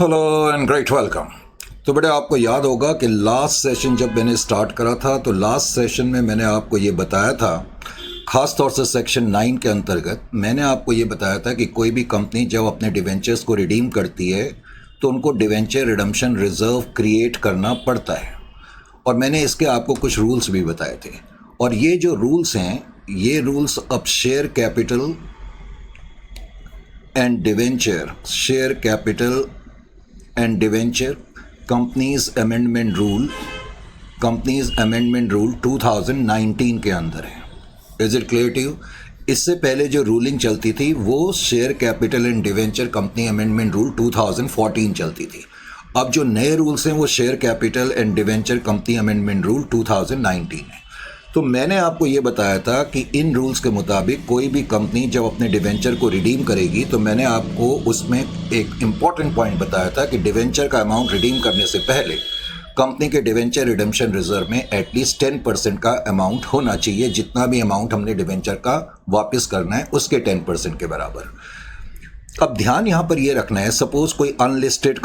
Hello and great welcome. तो बेटा आपको याद होगा कि लास्ट सेशन जब मैंने स्टार्ट करा था तो लास्ट सेशन में मैंने आपको ये बताया था, ख़ास तौर से सेक्शन 9 के अंतर्गत मैंने आपको ये बताया था कि कोई भी कंपनी जब अपने डिवेंचर्स को रिडीम करती है तो उनको डिवेंचर रिडम्पशन रिजर्व क्रिएट करना पड़ता है। और मैंने इसके आपको कुछ रूल्स भी बताए थे। और ये जो रूल्स हैं ये रूल्स अब share capital and debenture and debenture companies amendment rule 2019 के अंदर है। Is it clear to you? इससे पहले जो रूलिंग चलती थी वो share capital and debenture company amendment rule 2014 चलती थी। अब जो नए रूल्स हैं वो share capital and debenture company amendment rule 2019 है। तो मैंने आपको ये बताया था कि इन रूल्स के मुताबिक कोई भी कंपनी जब अपने डिवेंचर को रिडीम करेगी तो मैंने आपको उसमें एक इम्पॉर्टेंट पॉइंट बताया था कि डिवेंचर का अमाउंट रिडीम करने से पहले कंपनी के डिवेंचर रिडेम्पशन रिजर्व में एटलीस्ट 10% का अमाउंट होना चाहिए। जितना भी अमाउंट हमने डिवेंचर का वापस करना है उसके 10% के बराबर। अब ध्यान यहाँ पर यह रखना है, सपोज कोई अनलिस्टेड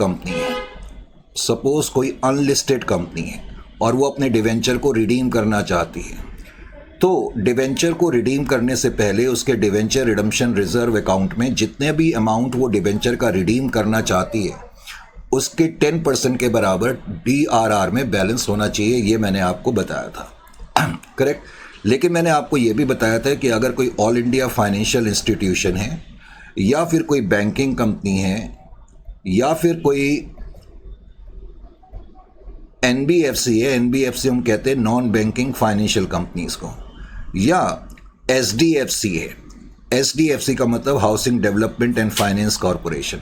कंपनी है और वो अपने डिवेंचर को रिडीम करना चाहती है, तो डिवेंचर को रिडीम करने से पहले उसके डिवेंचर रिडम्पशन रिजर्व अकाउंट में जितने भी अमाउंट वो डिवेंचर का रिडीम करना चाहती है उसके 10% के बराबर DRR में बैलेंस होना चाहिए। ये मैंने आपको बताया था, करेक्ट। लेकिन मैंने आपको ये भी बताया था कि अगर कोई ऑल इंडिया फाइनेंशियल इंस्टीट्यूशन है या फिर कोई बैंकिंग कंपनी है या फिर कोई NBFC है, NBFC हम कहते हैं नॉन बैंकिंग फाइनेंशियल कंपनीज को, या SDFC है, SDFC का मतलब housing development and finance corporation.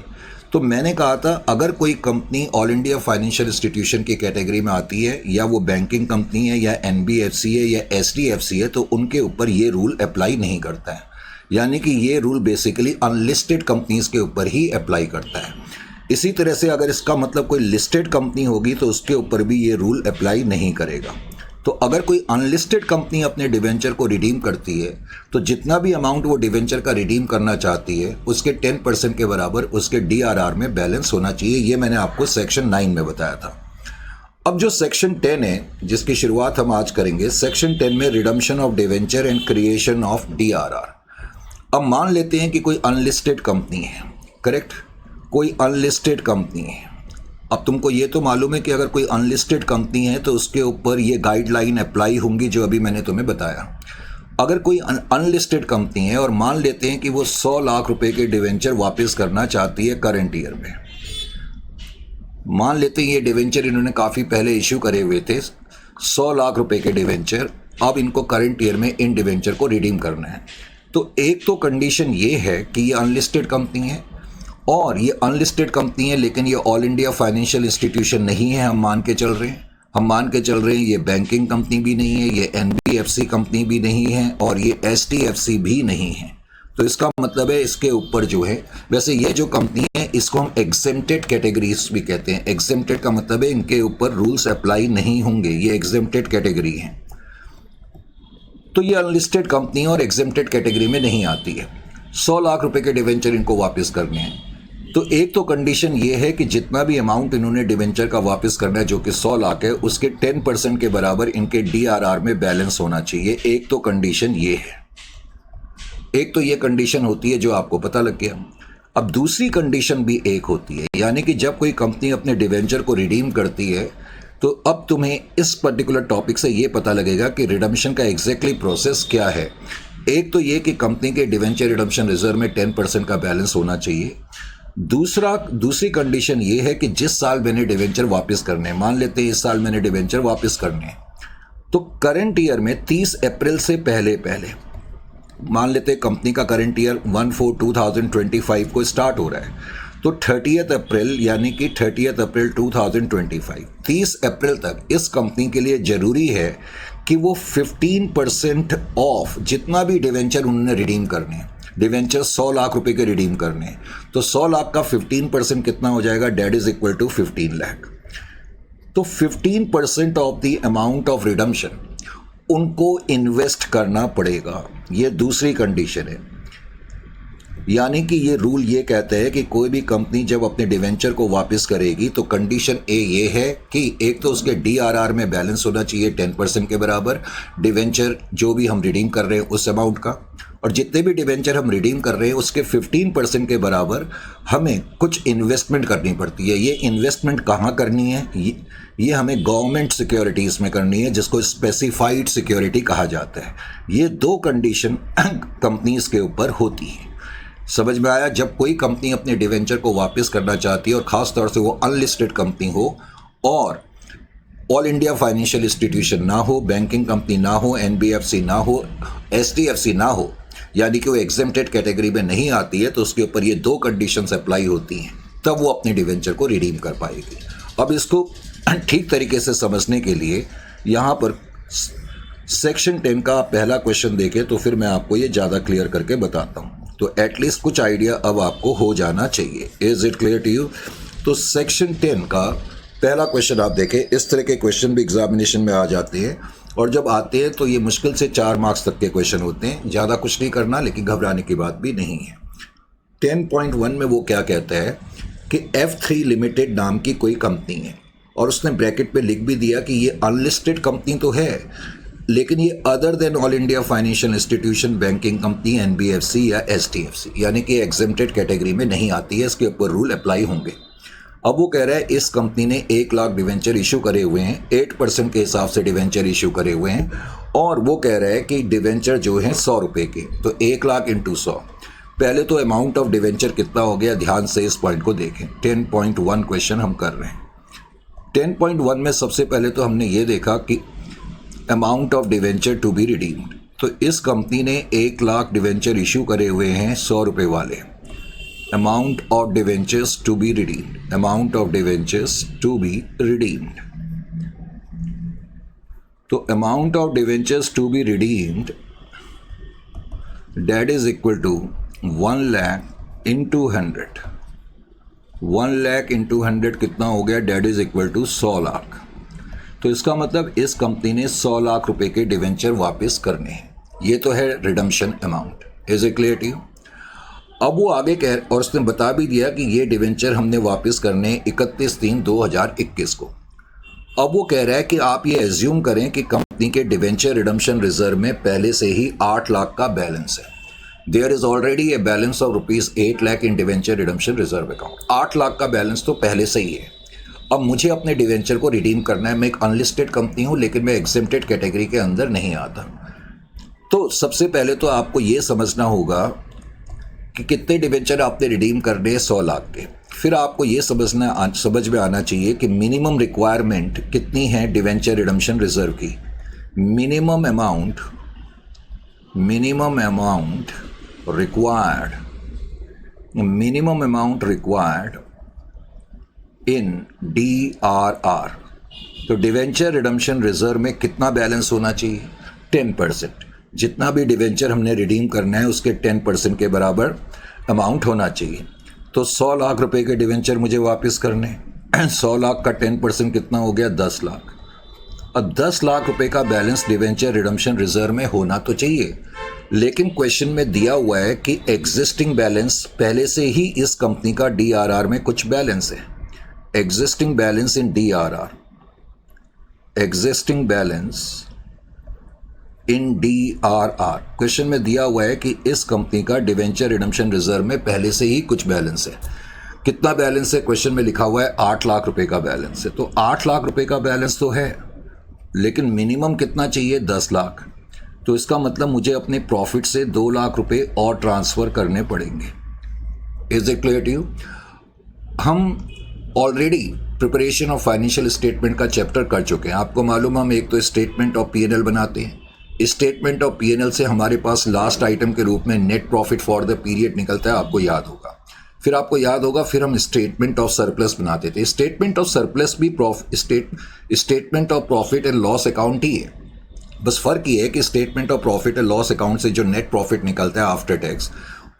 तो मैंने कहा था अगर कोई company all India financial institution की कैटेगरी में आती है या वो बैंकिंग कंपनी है या NBFC है या SDFC है तो उनके ऊपर ये रूल अप्लाई नहीं करता है। यानी कि ये रूल बेसिकली अनलिस्टेड कंपनीज के ऊपर ही अप्लाई करता है। इसी तरह से अगर इसका मतलब कोई लिस्टेड कंपनी होगी तो उसके ऊपर भी ये रूल अप्लाई नहीं करेगा। तो अगर कोई अनलिस्टेड कंपनी अपने डिवेंचर को रिडीम करती है तो जितना भी अमाउंट वो डिवेंचर का रिडीम करना चाहती है उसके 10% के बराबर उसके DRR में बैलेंस होना चाहिए। ये मैंने आपको सेक्शन 9 में बताया था। अब जो सेक्शन 10 है जिसकी शुरुआत हम आज करेंगे, सेक्शन 10 में redemption of debenture and creation of DRR। अब मान लेते हैं कि कोई अनलिस्टेड कंपनी है, करेक्ट, कोई अनलिस्टेड कंपनी है। अब तुमको ये तो मालूम है कि अगर कोई अनलिस्टेड कंपनी है तो उसके ऊपर ये गाइडलाइन अप्लाई होंगी जो अभी मैंने तुम्हें बताया। अगर कोई अनलिस्टेड कंपनी है और मान लेते हैं कि वो 100 लाख रुपए के डिवेंचर वापस करना चाहती है करंट ईयर में, मान लेते हैं ये डिवेंचर इन्होंने काफ़ी पहले इशू करे हुए थे, 100 लाख रुपए के डिवेंचर, अब इनको करंट ईयर में इन डिवेंचर को रिडीम करना है। तो एक तो कंडीशन ये है कि ये अनलिस्टेड कंपनी है और ये अनलिस्टेड कंपनी है लेकिन ये ऑल इंडिया फाइनेंशियल इंस्टीट्यूशन नहीं है। हम मान के चल रहे हैं ये बैंकिंग कंपनी भी नहीं है, ये NBFC कंपनी भी नहीं है और ये SDFC भी नहीं है। तो इसका मतलब है इसके ऊपर जो है, वैसे ये जो कंपनी है इसको हम एग्जेम्प्टेड कैटेगरीज भी कहते हैं। एग्जेम्प्टेड का मतलब है इनके ऊपर रूल्स अप्लाई नहीं होंगे, ये एग्जेम्प्टेड कैटेगरी है। तो ये अनलिस्टेड कंपनी और एग्जेम्प्टेड कैटेगरी में नहीं आती है। 100 लाख रुपए के डिवेंचर इनको वापस करने हैं। तो एक तो कंडीशन ये है कि जितना भी अमाउंट इन्होंने डिवेंचर का वापस करना है जो कि 100 लाख है उसके 10% के बराबर इनके DRR में बैलेंस होना चाहिए। एक तो कंडीशन ये है, एक तो ये कंडीशन होती है जो आपको पता लग गया। अब दूसरी कंडीशन भी एक होती है, यानी कि जब कोई कंपनी अपने डिवेंचर को रिडीम करती है तो अब तुम्हें इस पर्टिकुलर टॉपिक से ये पता लगेगा कि रिडम्पशन का एग्जैक्टली प्रोसेस क्या है। एक तो ये कि कंपनी के डिवेंचर रिडम्पशन रिजर्व में 10% का बैलेंस होना चाहिए। दूसरी कंडीशन ये है कि जिस साल मैंने डिवेंचर वापस करने हैं, मान लेते हैं इस साल मैंने डिवेंचर वापस करने हैं, तो करंट ईयर में 30 अप्रैल से पहले मान लेते हैं कंपनी का करंट ईयर 1/4/2025 को स्टार्ट हो रहा है, तो 30 अप्रैल यानी कि 30 अप्रैल 2025, 30 अप्रैल तक इस कंपनी के लिए ज़रूरी है कि वो 15% ऑफ जितना भी डिवेंचर उन्होंने रिडीम करने हैं, डिवेंचर 100 लाख रुपए के रिडीम करने हैं, तो 100 लाख का 15% कितना हो जाएगा, that is equal to 15 lakh. तो 15% of the amount of redemption उनको इन्वेस्ट करना पड़ेगा। ये दूसरी कंडीशन है। यानी कि ये रूल ये कहता है कि कोई भी कंपनी जब अपने डिवेंचर को वापस करेगी तो कंडीशन ए ये है कि एक तो उसके डीआरआर में बैलेंस होना चाहिए 10% के बराबर, डिवेंचर जो भी हम रिडीम कर रहे हैं उस अमाउंट का, और जितने भी डिवेंचर हम रिडीम कर रहे हैं उसके 15% के बराबर हमें कुछ इन्वेस्टमेंट करनी पड़ती है। ये इन्वेस्टमेंट कहाँ करनी है? ये हमें गवर्नमेंट सिक्योरिटीज़ में करनी है, जिसको स्पेसिफाइड सिक्योरिटी कहा जाता है। ये दो कंडीशन कंपनीज के ऊपर होती है। समझ में आया? जब कोई कंपनी अपने डिवेंचर को वापस करना चाहती है और ख़ास तौर से वो अनलिस्टेड कंपनी हो और ऑल इंडिया फाइनेंशियल इंस्टीट्यूशन ना हो, बैंकिंग कंपनी ना हो, एनबीएफसी ना हो, एसडीएफसी ना हो, यानी कि वो एग्जेम्प्टेड कैटेगरी में नहीं आती है, तो उसके ऊपर ये दो कंडीशंस अप्लाई होती हैं, तब वो अपने डिवेंचर को रिडीम कर पाएगी। अब इसको ठीक तरीके से समझने के लिए यहाँ पर सेक्शन 10 का पहला क्वेश्चन देखें तो फिर मैं आपको ये ज़्यादा क्लियर करके बताता हूँ, तो एटलीस्ट कुछ आइडिया अब आपको हो जाना चाहिए। Is it clear to you? तो सेक्शन 10 का पहला क्वेश्चन आप देखें। इस तरह के क्वेश्चन भी एग्जामिनेशन में आ जाते हैं, और जब आते हैं तो ये मुश्किल से 4 मार्क्स तक के क्वेश्चन होते हैं। ज़्यादा कुछ नहीं करना, लेकिन घबराने की बात भी नहीं है। 10.1 में वो क्या कहता है कि F3 लिमिटेड नाम की कोई कंपनी है, और उसने ब्रैकेट में लिख भी दिया कि ये अनलिस्टेड कंपनी तो है, लेकिन ये other than all India financial institution, banking company, NBFC या एसडीएफसी, यानी कि एग्जेम्प्टेड कैटेगरी में नहीं आती है। इसके ऊपर रूल अप्लाई होंगे। अब वो कह रहा है इस कंपनी ने 1 लाख डिवेंचर इशू करे हुए हैं, 8% के हिसाब से डिवेंचर इशू करे हुए हैं, और वो कह रहा है कि डिवेंचर जो है 100 रुपये के, तो 1 लाख इंटू 100। पहले तो अमाउंट ऑफ डिवेंचर कितना हो गया, ध्यान से इस पॉइंट को देखें। 10.1 क्वेश्चन हम कर रहे हैं। 10.1 में सबसे पहले तो हमने ये देखा कि amount of debenture to be redeemed, तो इस कंपनी ने 1 लाख डिवेंचर इशू करे हुए हैं 100 रुपये वाले। Amount of debentures to be redeemed, amount of debentures to be redeemed, तो amount of debentures to be redeemed that is equal to 1 lakh into 100। 1 lakh into 100 कितना हो गया? That is equal to 100 lakh. तो इसका मतलब इस कंपनी ने 100 लाख रुपए के डिवेंचर वापस करने हैं। ये तो है redemption amount. Is it clear to you? अब वो आगे कह, और उसने बता भी दिया कि ये डिवेंचर हमने वापस करने 31/3/2021 को। अब वो कह रहा है कि आप ये एज्यूम करें कि कंपनी के डिवेंचर रिडम्पशन रिजर्व में पहले से ही 8 लाख का बैलेंस है। There is already a balance of ₹8 lakh in debenture redemption reserve account. 8 lakh का बैलेंस तो पहले से ही है। अब मुझे अपने डिवेंचर को रिडीम करना है। मैं एक अनलिस्टेड कंपनी हूँ, लेकिन मैं एग्जेम्प्टेड कैटेगरी के अंदर नहीं आता। तो सबसे पहले तो आपको ये समझना होगा कि कितने डिवेंचर आपने रिडीम करने हैं, 100 लाख के। फिर आपको ये समझ में आना चाहिए कि मिनिमम रिक्वायरमेंट कितनी है डिवेंचर रिडम्पशन रिजर्व की। Minimum amount required in DRR। तो डिवेंचर रिडम्पशन रिजर्व में कितना बैलेंस होना चाहिए? 10%। जितना भी डिवेंचर हमने रिडीम करना है उसके 10% के बराबर अमाउंट होना चाहिए। तो 100 लाख रुपए के डिवेंचर मुझे वापस करने हैं। 100 लाख का 10% कितना हो गया? 10 लाख। अब 10 लाख रुपए का बैलेंस डिवेंचर रिडम्पशन रिजर्व में होना तो चाहिए, लेकिन क्वेश्चन में दिया हुआ है कि एग्जिस्टिंग बैलेंस, पहले से ही इस कंपनी का DRR में कुछ बैलेंस है। एग्जिस्टिंग बैलेंस इन DRR, एग्जिस्टिंग बैलेंस इन DRR। क्वेश्चन में दिया हुआ है कि इस कंपनी का डिवेंचर रिडम्पशन रिजर्व में पहले से ही कुछ बैलेंस है। कितना बैलेंस है? क्वेश्चन में लिखा हुआ है 8 लाख रुपए का बैलेंस है। तो 8 लाख रुपए का बैलेंस तो है, लेकिन मिनिमम कितना चाहिए? 10 लाख। तो इसका मतलब मुझे अपने प्रॉफिट से 2 लाख रुपए और ट्रांसफ़र करने पड़ेंगे। Is it clear to you? हम already preparation of financial statement का चैप्टर कर चुके हैं। आपको मालूम, हम एक तो स्टेटमेंट ऑफ P&L बनाते हैं। स्टेटमेंट ऑफ P&L से हमारे पास लास्ट आइटम के रूप में net profit for the period निकलता है, आपको याद होगा। फिर आपको याद होगा, फिर हम स्टेटमेंट ऑफ सरप्लस बनाते थे। स्टेटमेंट ऑफ सरप्लस भी statement of profit and loss account ही है। बस फ़र्क ये है कि statement of profit and loss account से जो नेट प्रॉफिट निकलता है आफ्टर टैक्स,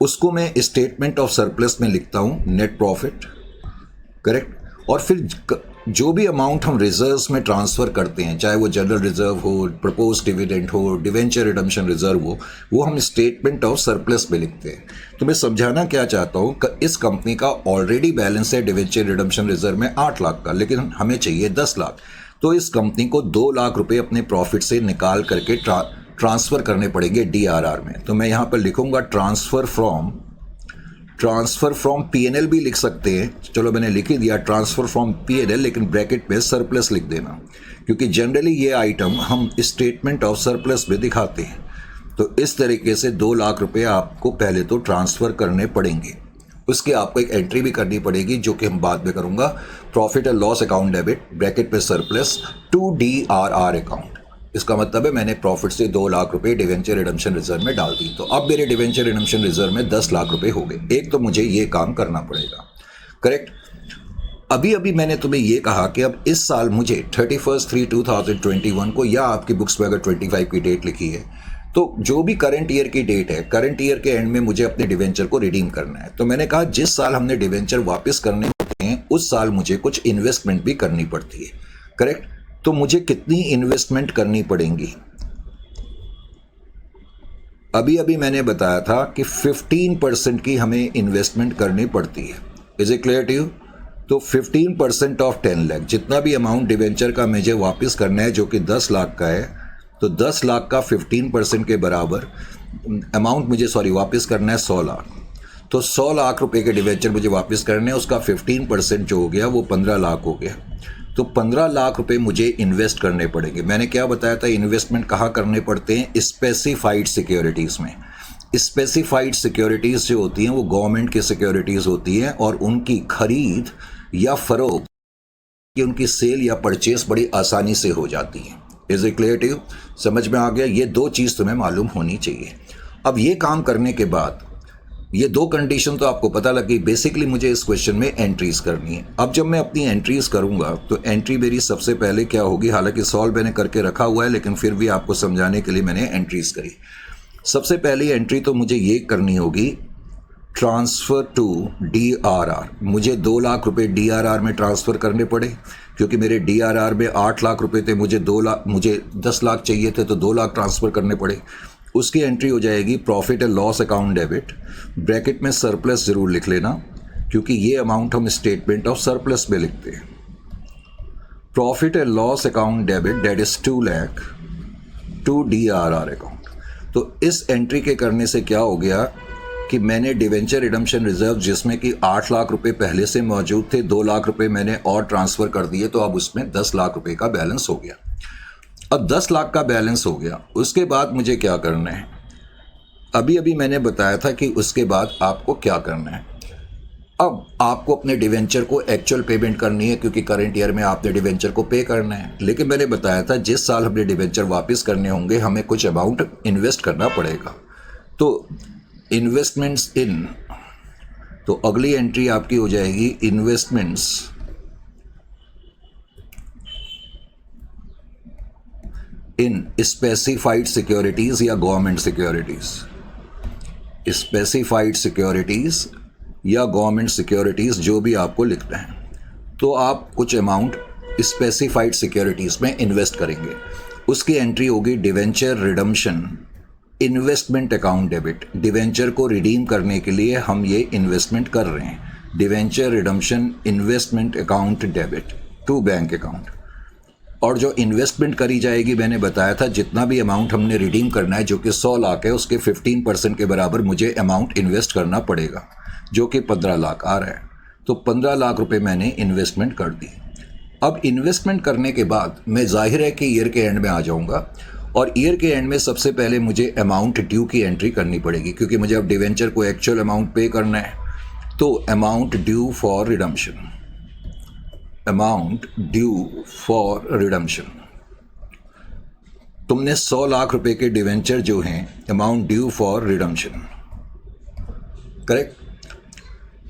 उसको मैं स्टेटमेंट ऑफ सरप्लस में लिखता हूँ नेट प्रॉफिट, करेक्ट। और फिर जो भी अमाउंट हम रिजर्व्स में ट्रांसफ़र करते हैं, चाहे वो जनरल रिजर्व हो, प्रपोज डिविडेंड हो, डिवेंचर रिडम्पशन रिजर्व हो, वो हम स्टेटमेंट ऑफ सरप्लस में लिखते हैं। तो मैं समझाना क्या चाहता हूँ कि इस कंपनी का ऑलरेडी बैलेंस है डिवेंचर रिडम्पशन रिजर्व में 8 लाख का, लेकिन हमें चाहिए 10 लाख। तो इस कंपनी को 2 लाख रुपए अपने प्रॉफिट से निकाल करके ट्रांसफ़र करने पड़ेंगे DRR में। तो मैं यहाँ पर लिखूँगा ट्रांसफ़र फ्रॉम P&L भी लिख सकते हैं, चलो मैंने लिख ही दिया ट्रांसफ़र फ्रॉम P&L, लेकिन ब्रैकेट में सरप्लस लिख देना, क्योंकि जनरली ये आइटम हम स्टेटमेंट ऑफ सरप्लस में दिखाते हैं। तो इस तरीके से 2 लाख रुपए आपको पहले तो ट्रांसफ़र करने पड़ेंगे, उसके आपको एक एंट्री भी करनी पड़ेगी जो कि हम बाद में करूँगा। Profit and loss account debit bracket में सरप्लस टू DRR अकाउंट। इसका मतलब है मैंने प्रॉफिट से 2 लाख रुपए डिवेंचर रिडम्पशन रिजर्व में डाल दी, तो अब मेरे डिवेंचर रिडम्पशन रिजर्व में 10 लाख रुपए हो गए। एक तो मुझे ये काम करना पड़ेगा, करेक्ट। अभी अभी मैंने तुम्हें ये कहा कि अब इस साल मुझे 31/3/2021 को, या आपकी बुक्स में अगर 25 की डेट लिखी है तो जो भी करंट ईयर की डेट है, करंट ईयर के एंड में मुझे अपने डिवेंचर को रिडीम करना है। तो मैंने कहा जिस साल हमने डिवेंचर वापस करने होते हैं उस साल मुझे कुछ इन्वेस्टमेंट भी करनी पड़ती है, करेक्ट। तो मुझे कितनी इन्वेस्टमेंट करनी पड़ेंगी? अभी अभी मैंने बताया था कि 15% की हमें इन्वेस्टमेंट करनी पड़ती है। Is it clear to you? तो 15% ऑफ 10 लाख, जितना भी अमाउंट डिवेंचर का मुझे वापस करना है जो कि 10 लाख का है, तो 10 लाख का 15% के बराबर अमाउंट मुझे वापस करना है 100 लाख। तो 100 लाख रुपए के डिवेंचर मुझे वापस करने हैं, उसका 15% जो हो गया वो 15 लाख हो गया। तो 15 लाख रुपए मुझे इन्वेस्ट करने पड़ेंगे। मैंने क्या बताया था, इन्वेस्टमेंट कहाँ करने पड़ते हैं? स्पेसिफाइड सिक्योरिटीज़ में। स्पेसिफाइड सिक्योरिटीज़ जो होती हैं वो गवर्नमेंट की सिक्योरिटीज़ होती हैं, और उनकी खरीद या फरोख्त कि उनकी सेल या परचेस बड़ी आसानी से हो जाती है। Is it clear to you? समझ में आ गया? ये 2 चीज़ तुम्हें मालूम होनी चाहिए। अब ये काम करने के बाद ये 2 कंडीशन तो आपको पता लगी। बेसिकली मुझे इस क्वेश्चन में एंट्रीज करनी है। अब जब मैं अपनी एंट्रीज करूंगा तो एंट्री मेरी सबसे पहले क्या होगी, हालांकि सॉल्व मैंने करके रखा हुआ है लेकिन फिर भी आपको समझाने के लिए मैंने एंट्रीज करी। सबसे पहली एंट्री तो मुझे ये करनी होगी, ट्रांसफ़र टू DRR। मुझे 2 लाख रुपए DRR में ट्रांसफ़र करने पड़े, क्योंकि मेरे DRR में 8 लाख रुपए थे, मुझे 10 लाख चाहिए थे, तो 2 लाख ट्रांसफ़र करने पड़े। उसकी एंट्री हो जाएगी profit and loss account debit, bracket में सरप्लस ज़रूर लिख लेना, क्योंकि ये अमाउंट हम स्टेटमेंट ऑफ सरप्लस में लिखते हैं। Profit and loss account debit that is 2 lakh to DRR account. तो इस एंट्री के करने से क्या हो गया कि मैंने डिवेंचर रिडम्पशन रिजर्व जिसमें कि 8 लाख रुपए पहले से मौजूद थे, 2 लाख रुपए मैंने और ट्रांसफ़र कर दिए, तो अब उसमें 10 लाख रुपए का बैलेंस हो गया। अब 10 लाख का बैलेंस हो गया, उसके बाद मुझे क्या करना है? अभी अभी मैंने बताया था कि उसके बाद आपको क्या करना है। अब आपको अपने डिवेंचर को एक्चुअल पेमेंट करनी है, क्योंकि करंट ईयर में आपने डिवेंचर को पे करना है। लेकिन मैंने बताया था जिस साल हमने डिवेंचर वापस करने होंगे हमें कुछ अमाउंट इन्वेस्ट करना पड़ेगा। तो इन्वेस्टमेंट्स इन, तो अगली एंट्री आपकी हो जाएगी इन्वेस्टमेंट्स इन स्पेसिफाइड सिक्योरिटीज या गवर्नमेंट सिक्योरिटीज। स्पेसिफाइड सिक्योरिटीज या गवर्नमेंट सिक्योरिटीज जो भी आपको लिखना है, तो आप कुछ अमाउंट स्पेसिफाइड सिक्योरिटीज में इन्वेस्ट करेंगे। उसकी एंट्री होगी debenture redemption investment account debit. Debenture को रिडीम करने के लिए हम ये इन्वेस्टमेंट कर रहे हैं। Debenture redemption investment account debit to bank account. और जो इन्वेस्टमेंट करी जाएगी, मैंने बताया था जितना भी अमाउंट हमने रिडीम करना है जो कि 100 लाख है, उसके 15% के बराबर मुझे अमाउंट इन्वेस्ट करना पड़ेगा, जो कि 15 लाख आ रहा है। तो 15 लाख रुपए मैंने इन्वेस्टमेंट कर दी। अब इन्वेस्टमेंट करने के बाद मैं जाहिर है कि ईयर के एंड में आ जाऊंगा, और ईयर के एंड में सबसे पहले मुझे अमाउंट ड्यू की एंट्री करनी पड़ेगी, क्योंकि मुझे अब डिवेंचर को एक्चुअल अमाउंट पे करना है। तो amount due for redemption, amount due for redemption. तुमने 100 लाख रुपए के डिवेंचर जो हैं, amount due for redemption, correct.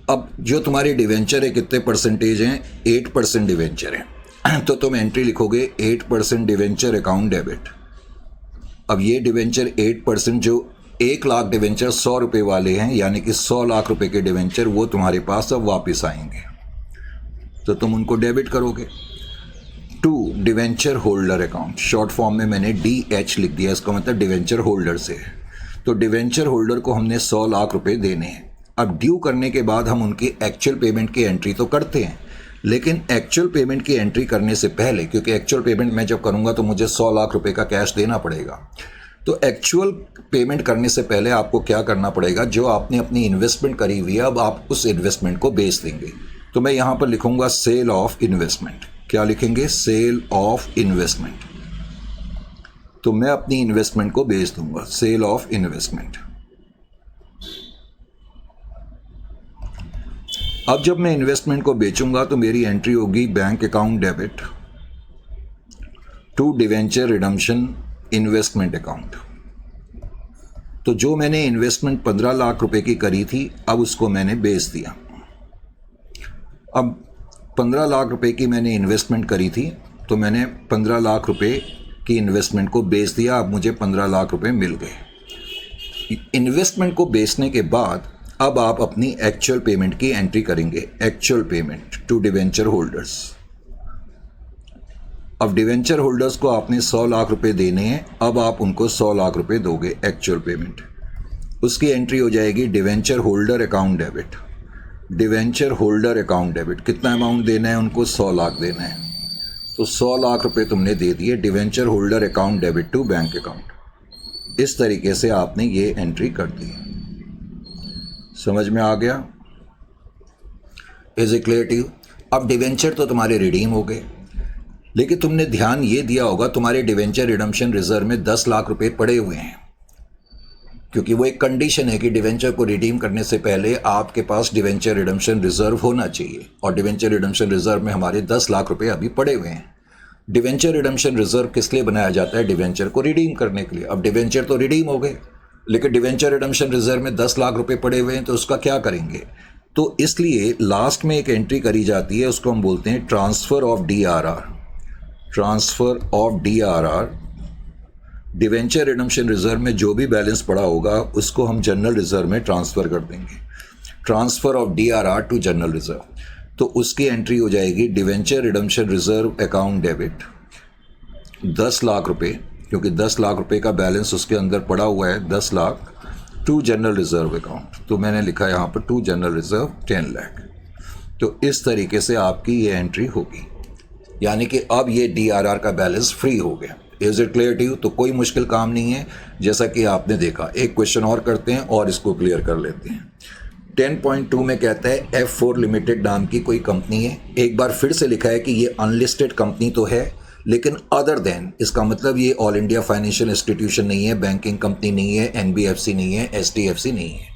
अब जो तुम्हारे डिवेंचर है कितने परसेंटेज हैं? 8% डिवेंचर है, तो तुम एंट्री लिखोगे 8% डिवेंचर अकाउंट डेबिट। अब ये डिवेंचर 8% जो 1 लाख डिवेंचर 100 रुपये वाले हैं, यानी कि 100 लाख रुपए के डिवेंचर, वो तुम्हारे पास अब वापस आएंगे। तो तुम उनको डेबिट करोगे। 2 debenture holder account, short form में मैंने DH लिख दिया, इसका मतलब डिवेंचर होल्डर से है। तो डिवेंचर होल्डर को हमने 100 लाख रुपए देने हैं। अब ड्यू करने के बाद हम उनकी एक्चुअल पेमेंट की एंट्री तो करते हैं, लेकिन एक्चुअल पेमेंट की एंट्री करने से पहले, क्योंकि एक्चुअल पेमेंट मैं जब करूंगा तो मुझे 100 लाख रुपए का कैश देना पड़ेगा, तो एक्चुअल पेमेंट करने से पहले आपको क्या करना पड़ेगा, जो आपने अपनी इन्वेस्टमेंट करी हुई है अब आप उस इन्वेस्टमेंट को बेच देंगे। तो मैं यहाँ पर लिखूंगा सेल ऑफ इन्वेस्टमेंट। क्या लिखेंगे? Sale of investment. तो मैं अपनी इन्वेस्टमेंट को बेच दूंगा, सेल ऑफ इन्वेस्टमेंट। अब जब मैं इन्वेस्टमेंट को बेचूंगा तो मेरी एंट्री होगी bank account debit to debenture redemption investment account. तो जो मैंने इन्वेस्टमेंट 15 लाख रुपए की करी थी, अब उसको मैंने बेच दिया। अब 15 लाख रुपए की मैंने इन्वेस्टमेंट करी थी, तो मैंने 15 लाख रुपए की इन्वेस्टमेंट को बेच दिया। अब मुझे 15 लाख रुपए मिल गए। इन्वेस्टमेंट को बेचने के बाद अब आप अपनी एक्चुअल पेमेंट की एंट्री करेंगे, actual payment to debenture holders. अब डिवेंचर होल्डर्स को आपने 100 लाख रुपए देने हैं, अब आप उनको 100 लाख रुपए दोगे एक्चुअल पेमेंट। उसकी एंट्री हो जाएगी debenture holder account debit, debenture holder account debit. कितना अमाउंट देना है उनको? 100 लाख देना है। तो 100 लाख रुपए तुमने दे दिए, debenture holder account debit to bank account. इस तरीके से आपने ये एंट्री कर दी। समझ में आ गया? Is it clear to you? अब डिवेंचर तो तुम्हारे रिडीम हो गए, लेकिन तुमने ध्यान ये दिया होगा तुम्हारे डिवेंचर रिडम्पशन रिजर्व में 10 लाख रुपए पड़े हुए हैं, क्योंकि वो एक कंडीशन है कि डिवेंचर को रिडीम करने से पहले आपके पास डिवेंचर रिडम्पशन रिजर्व होना चाहिए, और डिवेंचर रिडम्पशन रिजर्व में हमारे 10 लाख रुपए अभी पड़े हुए हैं। डिवेंचर रिडम्पशन रिजर्व किस लिए बनाया जाता है? डिवेंचर को रिडीम करने के लिए। अब डिवेंचर तो रिडीम हो गए, लेकिन डिवेंचर रिडम्पशन रिजर्व में 10 लाख रुपए पड़े हुए हैं, तो उसका क्या करेंगे? तो इसलिए लास्ट में एक एंट्री करी जाती है, उसको हम बोलते हैं transfer of DRR। Transfer of DRR, debenture redemption reserve में जो भी बैलेंस पड़ा होगा उसको हम जनरल रिजर्व में ट्रांसफर कर देंगे। Transfer of DRR to general reserve. तो उसकी एंट्री हो जाएगी debenture redemption reserve account debit 10 lakh रुपए, क्योंकि 10 लाख रुपए का बैलेंस उसके अंदर पड़ा हुआ है, 10 lakh to general reserve account. तो मैंने लिखा यहाँ पर टू जनरल रिजर्व 10 लाख। तो इस तरीके से आपकी ये एंट्री होगी, यानी कि अब ये DRR का बैलेंस फ्री हो गया। Is it clear to you? तो कोई मुश्किल काम नहीं है, जैसा कि आपने देखा। एक क्वेश्चन और करते हैं और इसको क्लियर कर लेते हैं। 10.2 में कहता है F4 लिमिटेड नाम की कोई कंपनी है। एक बार फिर से लिखा है कि ये अनलिस्टेड कंपनी तो है, लेकिन अदर देन, इसका मतलब ये ऑल इंडिया फाइनेंशियल इंस्टीट्यूशन नहीं है, बैंकिंग कंपनी नहीं है, NBFC नहीं है, SDFC नहीं है,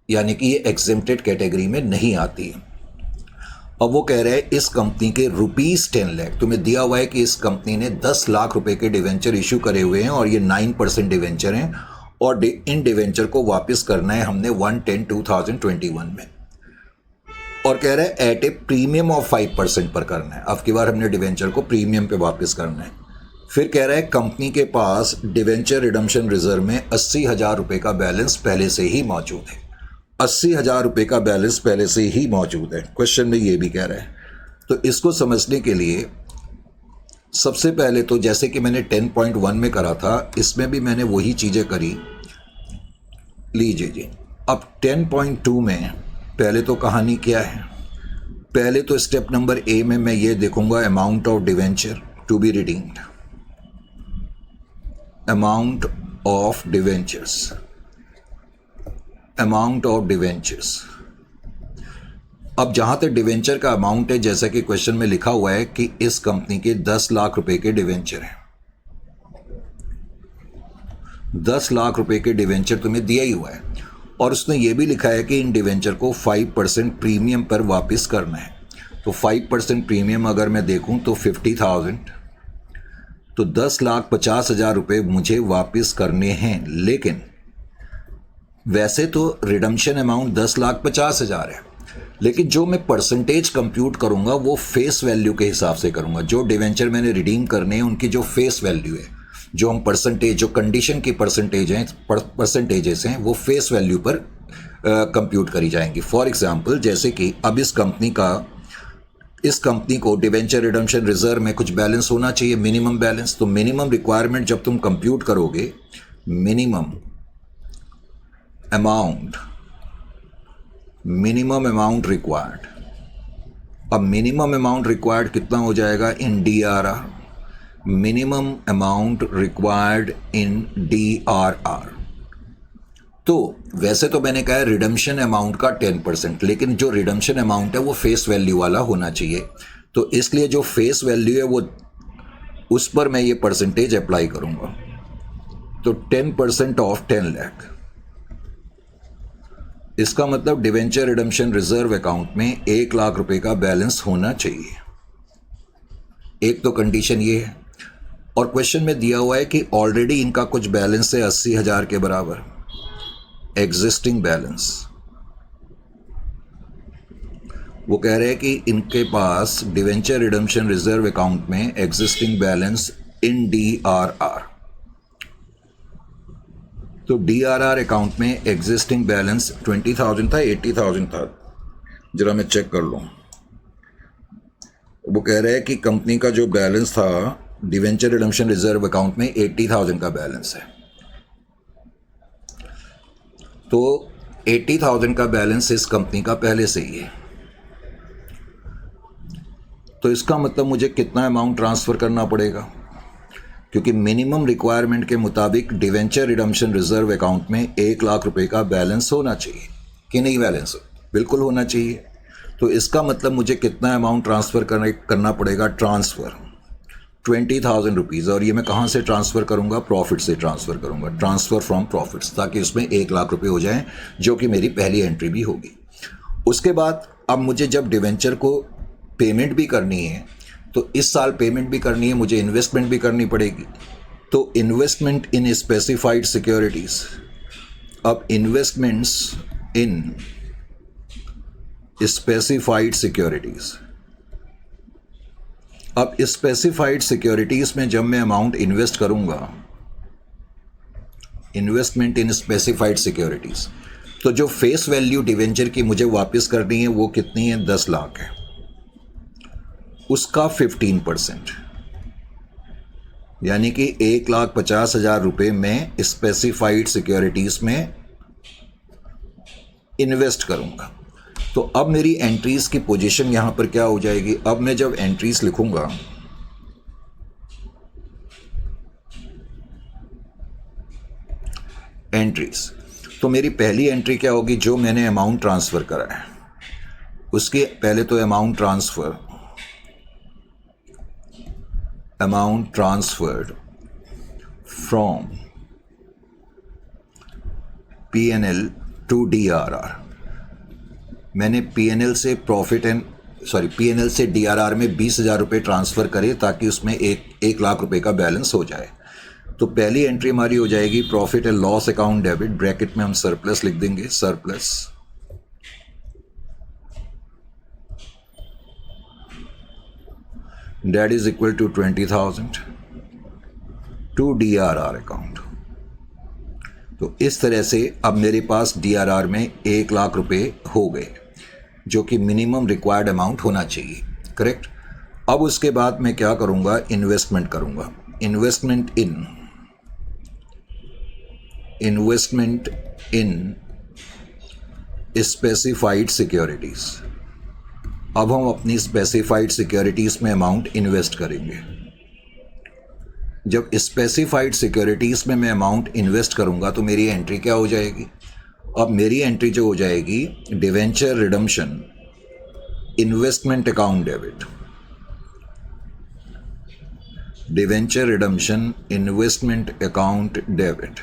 यानी कि ये एग्जेम्प्टेड कैटेगरी में नहीं आती है। अब वो कह रहे हैं इस कंपनी के ₹10 लाख, तुम्हें दिया हुआ है कि इस कंपनी ने 10 लाख रुपए के डिवेंचर इशू करे हुए हैं और ये 9% डिवेंचर हैं, और इन डिवेंचर को वापस करना है हमने 1/10/2021 में, और कह रहा है एट ए प्रीमियम ऑफ 5% पर करना है। अब की बार हमने डिवेंचर को प्रीमियम पे वापस करना है। फिर कह रहा है कंपनी के पास डिवेंचर रिडम्पशन रिजर्व में 80,000 रुपए का बैलेंस पहले से ही मौजूद है। 80,000 रुपए का बैलेंस पहले से ही मौजूद है, क्वेश्चन में ये भी कह रहा है। तो इसको समझने के लिए सबसे पहले तो जैसे कि मैंने 10.1 में करा था, इसमें भी मैंने वही चीज़ें करी। लीजिए जी, अब 10.2 में पहले तो कहानी क्या है? पहले तो स्टेप नंबर A में मैं ये देखूंगा amount of debenture to be redeemed, amount of debentures, amount of debentures. अब जहां तक डिवेंचर का अमाउंट है, जैसा कि क्वेश्चन में लिखा हुआ है कि इस कंपनी के 10 लाख रुपए के डिवेंचर हैं। 10 लाख रुपए के डिवेंचर तुम्हें दिया ही हुआ है, और उसने ये भी लिखा है कि इन डिवेंचर को 5% प्रीमियम पर वापस करना है। तो 5% प्रीमियम अगर मैं देखूं तो 50,000, तो 10,50,000 रुपए मुझे वापस करने हैं। लेकिन वैसे तो रिडम्पशन अमाउंट 10,50,000 है, लेकिन जो मैं परसेंटेज कंप्यूट करूंगा वो फेस वैल्यू के हिसाब से करूंगा। जो डिवेंचर मैंने रिडीम करने हैं उनकी जो फेस वैल्यू है, जो हम परसेंटेज, जो कंडीशन की परसेंटेजेस हैं, वो फेस वैल्यू पर कंप्यूट करी जाएंगी। फॉर एग्जांपल, जैसे कि अब इस कंपनी का इस कंपनी को डिवेंचर रिडम्पशन रिजर्व में कुछ बैलेंस होना चाहिए, मिनिमम बैलेंस। तो मिनिमम रिक्वायरमेंट जब तुम कंप्यूट करोगे, मिनिमम अमाउंट रिक्वायर्ड, अब मिनिमम अमाउंट रिक्वायर्ड कितना हो जाएगा इन DRR, minimum amount required in DRR। तो वैसे तो मैंने कहा है रिडम्पशन अमाउंट का 10%, लेकिन जो रिडम्पशन अमाउंट है वो फेस वैल्यू वाला होना चाहिए। तो इसलिए जो फेस वैल्यू है वो उस पर मैं ये परसेंटेज अप्लाई करूंगा। तो 10% ऑफ 10 लाख, इसका मतलब डिवेंचर रिडम्पशन रिजर्व अकाउंट में 1 लाख रुपए का बैलेंस होना चाहिए। एक तो कंडीशन ये है, और क्वेश्चन में दिया हुआ है कि ऑलरेडी इनका कुछ बैलेंस है 80,000 के बराबर, एग्जिस्टिंग बैलेंस। वो कह रहे हैं कि इनके पास डिवेंचर रिडम्पशन रिजर्व अकाउंट में एग्जिस्टिंग बैलेंस इन DRR। तो DRR अकाउंट में एग्जिस्टिंग बैलेंस 20,000 था, 80,000 था, जरा मैं चेक कर लूँ। वो कह रहे हैं कि कंपनी का जो बैलेंस था डिवेंचर रिडम्पशन रिजर्व अकाउंट में 80,000 का बैलेंस है। तो 80,000 का बैलेंस इस कंपनी का पहले से ही है। तो इसका मतलब मुझे कितना अमाउंट ट्रांसफ़र करना पड़ेगा, क्योंकि मिनिमम रिक्वायरमेंट के मुताबिक डिवेंचर रिडम्पशन रिजर्व अकाउंट में 1 लाख रुपए का बैलेंस होना चाहिए कि नहीं, बैलेंस बिल्कुल होना चाहिए। तो इसका मतलब मुझे कितना अमाउंट ट्रांसफ़र करना पड़ेगा, ट्रांसफ़र 20,000 रुपीज़। और ये मैं कहाँ से ट्रांसफ़र करूँगा, प्रॉफिट से ट्रांसफ़र करूँगा, ट्रांसफ़र फ्रॉम प्रॉफिट्स, ताकि उसमें 1 लाख रुपए हो जाएं, जो कि मेरी पहली एंट्री भी होगी। उसके बाद अब मुझे जब डिवेंचर को पेमेंट भी करनी है, तो इस साल पेमेंट भी करनी है, मुझे इन्वेस्टमेंट भी करनी पड़ेगी। तो इन्वेस्टमेंट इन स्पेसिफाइड सिक्योरिटीज़, अब इन्वेस्टमेंट्स इन स्पेसिफाइड सिक्योरिटीज़, अब स्पेसिफाइड सिक्योरिटीज़ में जब मैं अमाउंट इन्वेस्ट करूंगा, इन्वेस्टमेंट इन स्पेसिफाइड सिक्योरिटीज़, तो जो फेस वैल्यू डिवेंचर की मुझे वापस करनी है वो कितनी है, 10 लाख है, उसका 15%, यानी कि 1,50,000 रुपये में स्पेसिफाइड सिक्योरिटीज़ में इन्वेस्ट करूंगा। तो अब मेरी एंट्रीज़ की पोजीशन यहां पर क्या हो जाएगी, अब मैं जब एंट्रीज़ लिखूंगा, एंट्रीज़, तो मेरी पहली एंट्री क्या होगी, जो मैंने अमाउंट ट्रांसफ़र करा है उसके पहले तो amount transferred from P&L to DRR। मैंने P&L से P&L से DRR में 20,000 रुपये ट्रांसफ़र करे, ताकि उसमें 1 लाख रुपए का बैलेंस हो जाए। तो पहली एंट्री हमारी हो जाएगी profit and loss account debit, bracket में हम सरप्लस लिख देंगे, surplus that is equal to 20,000 to DRR account. तो इस तरह से अब मेरे पास DRR में 1 लाख रुपए हो गए, जो कि मिनिमम रिक्वायर्ड अमाउंट होना चाहिए, करेक्ट। अब उसके बाद मैं क्या करूंगा, इन्वेस्टमेंट करूंगा, इन्वेस्टमेंट इन स्पेसिफाइड सिक्योरिटीज़। अब हम अपनी स्पेसिफाइड सिक्योरिटीज़ में अमाउंट इन्वेस्ट करेंगे। जब स्पेसिफाइड सिक्योरिटीज़ में मैं अमाउंट इन्वेस्ट करूंगा तो मेरी एंट्री क्या हो जाएगी, अब मेरी एंट्री जो हो जाएगी, debenture redemption investment account debit, debenture redemption investment account debit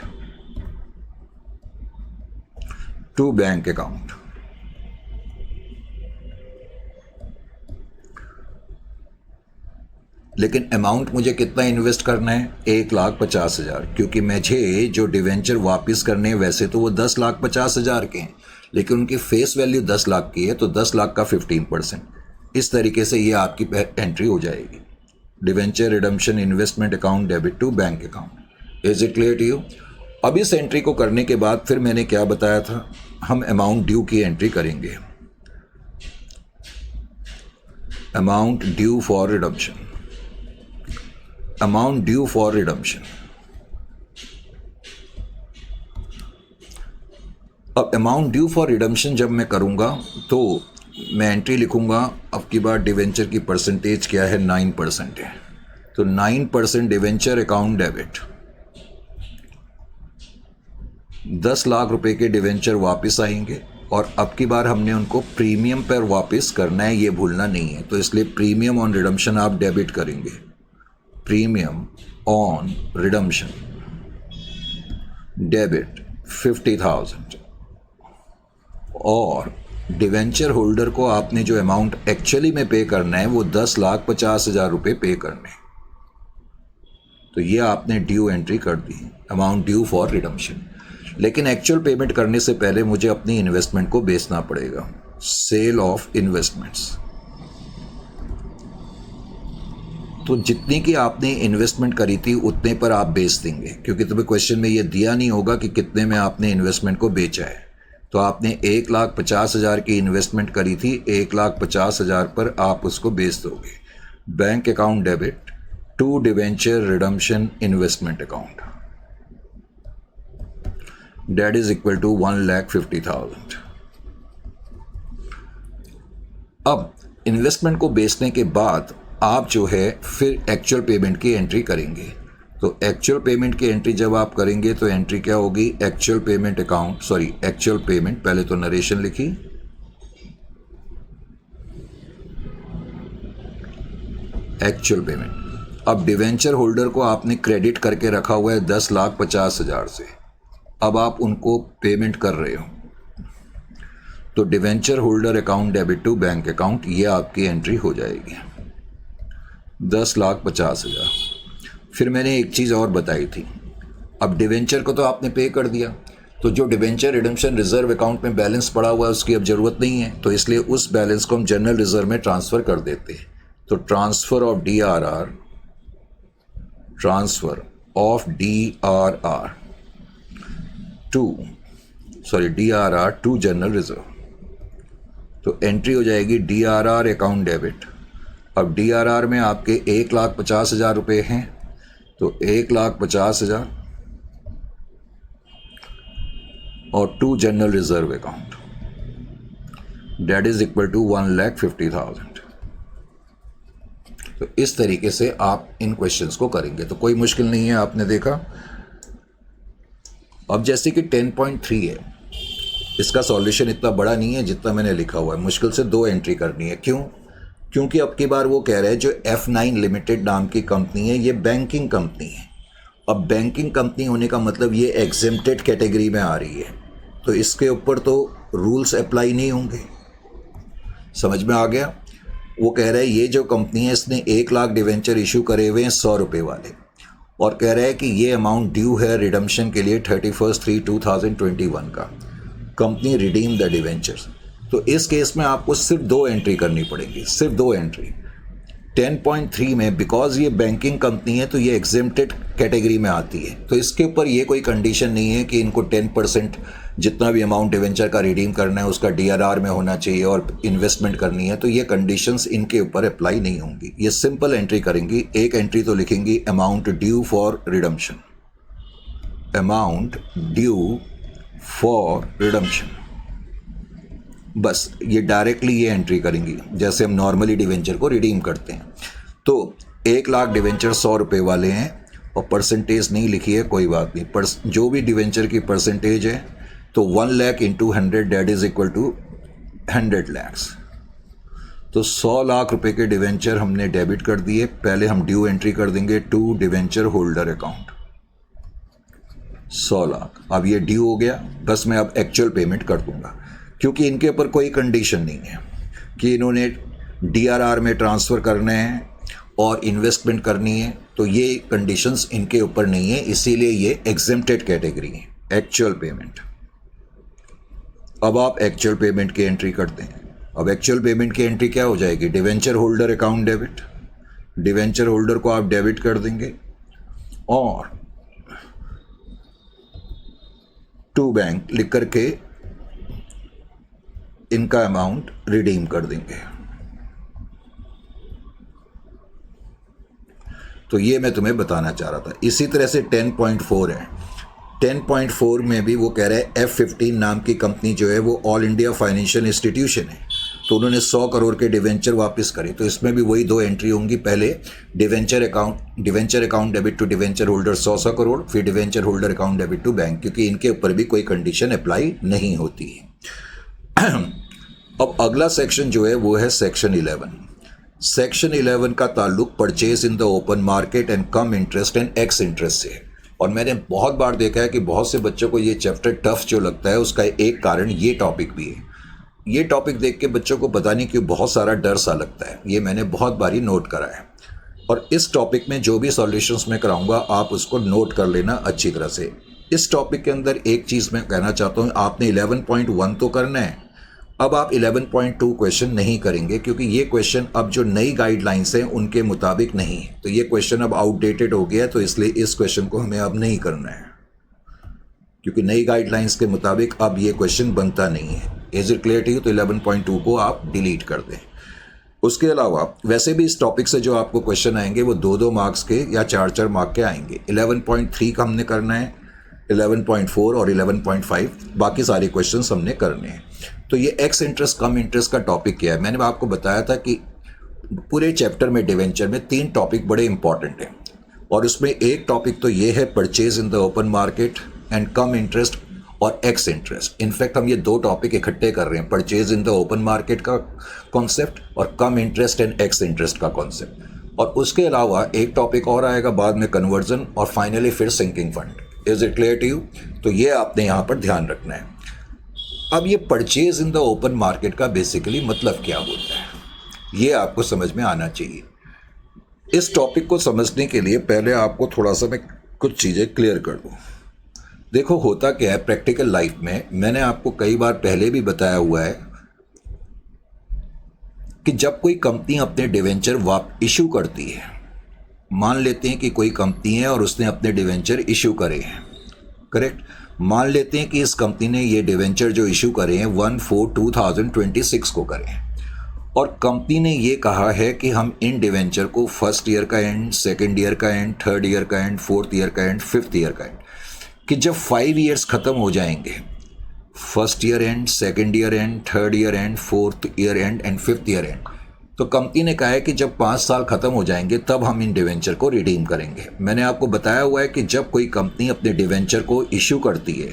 to bank account. लेकिन अमाउंट मुझे कितना इन्वेस्ट करना है, 1,50,000, क्योंकि मुझे जो डिवेंचर वापस करने हैं वैसे तो वो 10,50,000 के हैं, लेकिन उनकी फेस वैल्यू 10 लाख की है, तो 10 लाख का 15%। इस तरीके से ये आपकी एंट्री हो जाएगी, debenture redemption investment account debit to bank account. Is it clear to you. अब इस एंट्री को करने के बाद फिर मैंने क्या बताया था, हम अमाउंट ड्यू की एंट्री करेंगे। Amount due for redemption, amount due for redemption. अब अमाउंट ड्यू फॉर रिडम्पशन जब मैं करूंगा तो मैं एंट्री लिखूंगा, अब की बार डिवेंचर की परसेंटेज क्या है, 9% है, तो 9% डिवेंचर अकाउंट डेबिट। 10 लाख रुपए के डिवेंचर वापस आएंगे और अब की बार हमने उनको प्रीमियम पर वापस करना है, ये भूलना नहीं है, तो इसलिए प्रीमियम ऑन रिडम्पशन आप डेबिट करेंगे, प्रीमियम ऑन रिडम्पशन डेबिट 50,000। और डिवेंचर होल्डर को आपने जो अमाउंट एक्चुअली में पे करना है वो 10,50,000 रुपये पे करने, तो ये आपने ड्यू एंट्री कर दी, अमाउंट ड्यू फॉर रिडम्पशन। लेकिन एक्चुअल पेमेंट करने से पहले मुझे अपनी इन्वेस्टमेंट को बेचना पड़ेगा, सेल ऑफ इन्वेस्टमेंट्स। तो जितनी की आपने इन्वेस्टमेंट करी थी उतने पर आप बेच देंगे, क्योंकि तुम्हें क्वेश्चन में ये दिया नहीं होगा कि कितने में आपने इन्वेस्टमेंट को बेचा है। तो आपने 1,50,000 की इन्वेस्टमेंट करी थी, 1,50,000 पर आप उसको बेच दोगे। Bank account debit to debenture redemption investment account, that is equal to 1,50,000। अब इन्वेस्टमेंट को बेचने के बाद आप जो है फिर एक्चुअल पेमेंट की एंट्री करेंगे। तो एक्चुअल पेमेंट की एंट्री जब आप करेंगे तो एंट्री क्या होगी, actual payment account, sorry actual payment, पहले तो नरेशन लिखी, एक्चुअल पेमेंट। अब डिवेंचर होल्डर को आपने क्रेडिट करके रखा हुआ है 10,50,000 से, अब आप उनको पेमेंट कर रहे हो, तो debenture holder account debit to bank account, ये आपकी एंट्री हो जाएगी 10,50,000। फिर मैंने एक चीज़ और बताई थी, अब डिवेंचर को तो आपने पे कर दिया, तो जो डिवेंचर रिडम्पशन रिजर्व अकाउंट में बैलेंस पड़ा हुआ है उसकी अब ज़रूरत नहीं है, तो इसलिए उस बैलेंस को हम जनरल रिजर्व में ट्रांसफ़र कर देते हैं। तो transfer of DRR, transfer of DRR to general reserve, तो एंट्री हो जाएगी DRR अकाउंट डेबिट। अब DRR में आपके 1,50,000 रुपये हैं, तो 1,50,000 और to general reserve account, that is equal to 1,50,000। तो इस तरीके से आप इन क्वेश्चंस को करेंगे, तो कोई मुश्किल नहीं है, आपने देखा। अब जैसे कि 10.3 है, इसका सॉल्यूशन इतना बड़ा नहीं है जितना मैंने लिखा हुआ है, मुश्किल से 2 एंट्री करनी है। क्यों? क्योंकि अब की बार वो कह रहे हैं जो F9 लिमिटेड नाम की कंपनी है ये बैंकिंग कंपनी है। अब बैंकिंग कंपनी होने का मतलब ये एग्जेम्प्टेड कैटेगरी में आ रही है, तो इसके ऊपर तो रूल्स अप्लाई नहीं होंगे। समझ में आ गया? वो कह रहा है ये जो कंपनी है इसने 1 लाख डिवेंचर इशू करे हुए हैं 100 रुपये वाले, और कह रहा है कि ये अमाउंट ड्यू है रिडम्पशन के लिए 31/3/2021 का। कंपनी रिडीम द डिवेंचर्स, तो इस केस में आपको सिर्फ 2 एंट्री करनी पड़ेगी, सिर्फ 2 एंट्री। 10.3 में बिकॉज ये बैंकिंग कंपनी है तो ये एग्जेम्प्टेड कैटेगरी में आती है, तो इसके ऊपर ये कोई कंडीशन नहीं है कि इनको 10% जितना भी अमाउंट डिवेंचर का रिडीम करना है उसका DRR में होना चाहिए और इन्वेस्टमेंट करनी है, तो ये कंडीशंस इनके ऊपर अप्लाई नहीं होंगी। ये सिंपल एंट्री करेंगी, एक एंट्री तो लिखेंगी amount due for redemption, amount due for redemption, बस ये डायरेक्टली ये एंट्री करेंगी जैसे हम नॉर्मली डिवेंचर को रिडीम करते हैं। तो 1 लाख डिवेंचर 100 रुपये वाले हैं और परसेंटेज नहीं लिखी है, कोई बात नहीं, पर जो भी डिवेंचर की परसेंटेज है तो 1 lakh into 100 that is equal to 100 lakhs. तो 100 लाख रुपए के डिवेंचर हमने डेबिट कर दिए, पहले हम ड्यू एंट्री कर देंगे to debenture holder account 100 lakh. अब ये ड्यू हो गया, बस मैं अब एक्चुअल पेमेंट कर दूंगा, क्योंकि इनके ऊपर कोई कंडीशन नहीं है कि इन्होंने DRR में ट्रांसफ़र करना है और इन्वेस्टमेंट करनी है, तो ये कंडीशंस इनके ऊपर नहीं है, इसीलिए ये एग्जेम्प्टेड कैटेगरी है। एक्चुअल पेमेंट, अब आप एक्चुअल पेमेंट की एंट्री करते हैं। अब एक्चुअल पेमेंट की एंट्री क्या हो जाएगी, debenture holder account debit, debenture holder को आप डेबिट कर देंगे और टू बैंक लिख करके इनका अमाउंट रिडीम कर देंगे। तो ये मैं तुम्हें बताना चाह रहा था। इसी तरह से 10.4 है, 10.4 में भी वो कह रहा है F15 नाम की कंपनी जो है वो ऑल इंडिया फाइनेंशियल इंस्टीट्यूशन है, तो उन्होंने 100 करोड़ के डिवेंचर वापस करे। तो इसमें भी वही दो एंट्री होंगी, पहले debenture account debit to debenture holder 100 crore, फिर debenture holder account debit to bank, क्योंकि इनके ऊपर भी कोई कंडीशन अप्लाई नहीं होती है। अब अगला सेक्शन जो है वो है सेक्शन 11। सेक्शन 11 का ताल्लुक purchase in the open market and come interest and ex interest से है। और मैंने बहुत बार देखा है कि बहुत से बच्चों को ये चैप्टर टफ जो लगता है उसका एक कारण ये टॉपिक भी है। ये टॉपिक देख के बच्चों को पता नहीं क्यों बहुत सारा डर सा लगता है, ये मैंने बहुत बारी नोट करा है। और इस टॉपिक में जो भी सॉल्यूशंस मैं कराऊंगा आप उसको नोट कर लेना अच्छी तरह से। इस टॉपिक के अंदर एक चीज़ मैं कहना चाहता हूँ, आपने 11.1 तो करना है, अब आप 11.2 क्वेश्चन नहीं करेंगे, क्योंकि ये क्वेश्चन अब जो नई गाइडलाइंस हैं उनके मुताबिक नहीं है। तो ये क्वेश्चन अब आउटडेटेड हो गया है, तो इसलिए इस क्वेश्चन को हमें अब नहीं करना है, क्योंकि नई गाइडलाइंस के मुताबिक अब ये क्वेश्चन बनता नहीं है। Is it clear to you? तो 11.2 को आप डिलीट कर दें। उसके अलावा वैसे भी इस टॉपिक से जो आपको क्वेश्चन आएंगे वो 2-2 मार्क्स के या 4-4 मार्क के आएंगे। 11.3 का हमने करना है, 11.4 और 11.5 बाकी सारे क्वेश्चंस हमने करने हैं। तो ये एक्स इंटरेस्ट कम इंटरेस्ट का टॉपिक क्या है, मैंने आपको बताया था कि पूरे चैप्टर में डिवेंचर में 3 टॉपिक बड़े इंपॉर्टेंट हैं, और उसमें एक टॉपिक तो ये है purchase in the open market and come interest और एक्स इंटरेस्ट। इनफैक्ट हम ये 2 टॉपिक इकट्ठे कर रहे हैं, purchase in the open market का कॉन्सेप्ट और कम इंटरेस्ट एंड एक्स इंटरेस्ट का कॉन्सेप्ट। और उसके अलावा एक टॉपिक और आएगा बाद में, कन्वर्जन, और फाइनली फिर sinking fund. Is it clear to you? तो ये आपने यहाँ पर ध्यान रखना है। अब ये purchase in the open market का बेसिकली मतलब क्या होता है, ये आपको समझ में आना चाहिए। इस टॉपिक को समझने के लिए पहले आपको थोड़ा सा मैं कुछ चीज़ें क्लियर कर दूँ। देखो होता क्या है प्रैक्टिकल लाइफ में, मैंने आपको कई बार पहले भी बताया हुआ है कि जब कोई कंपनी अपने डिवेंचर इशू करती है, मान लेते हैं कि कोई कंपनी है और उसने अपने डिवेंचर इशू करे हैं, करेक्ट। मान लेते हैं कि इस कंपनी ने ये डिवेंचर जो इशू करे हैं 1/4/2026 को करे हैं, और कंपनी ने ये कहा है कि हम इन डिवेंचर को फर्स्ट ईयर का एंड, सेकेंड ईयर का एंड, थर्ड ईयर का एंड, फोर्थ ईयर का एंड, फिफ्थ ईयर का एंड, कि जब 5 ईयर्स ख़त्म हो जाएंगे, first year and, second year and, third year and, fourth year and and fifth year and, तो कंपनी ने कहा है कि जब 5 साल ख़त्म हो जाएंगे तब हम इन डिवेंचर को रिडीम करेंगे। मैंने आपको बताया हुआ है कि जब कोई कंपनी अपने डिवेंचर को इशू करती है,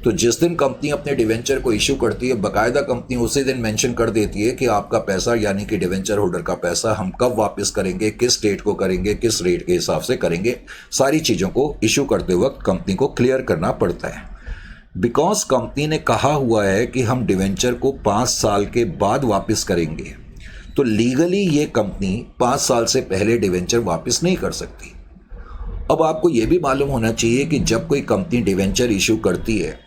तो जिस दिन कंपनी अपने डिवेंचर को इशू करती है, बाकायदा कंपनी उसी दिन मेंशन कर देती है कि आपका पैसा यानी कि डिवेंचर होल्डर का पैसा हम कब वापस करेंगे, किस डेट को करेंगे, किस रेट के हिसाब से करेंगे। सारी चीज़ों को इशू करते वक्त कंपनी को क्लियर करना पड़ता है। बिकॉज कंपनी ने कहा हुआ है कि हम डिवेंचर को 5 साल के बाद वापस करेंगे, तो लीगली ये कंपनी 5 साल से पहले डिवेंचर वापस नहीं कर सकती। अब आपको ये भी मालूम होना चाहिए कि जब कोई कंपनी डिवेंचर इशू करती है,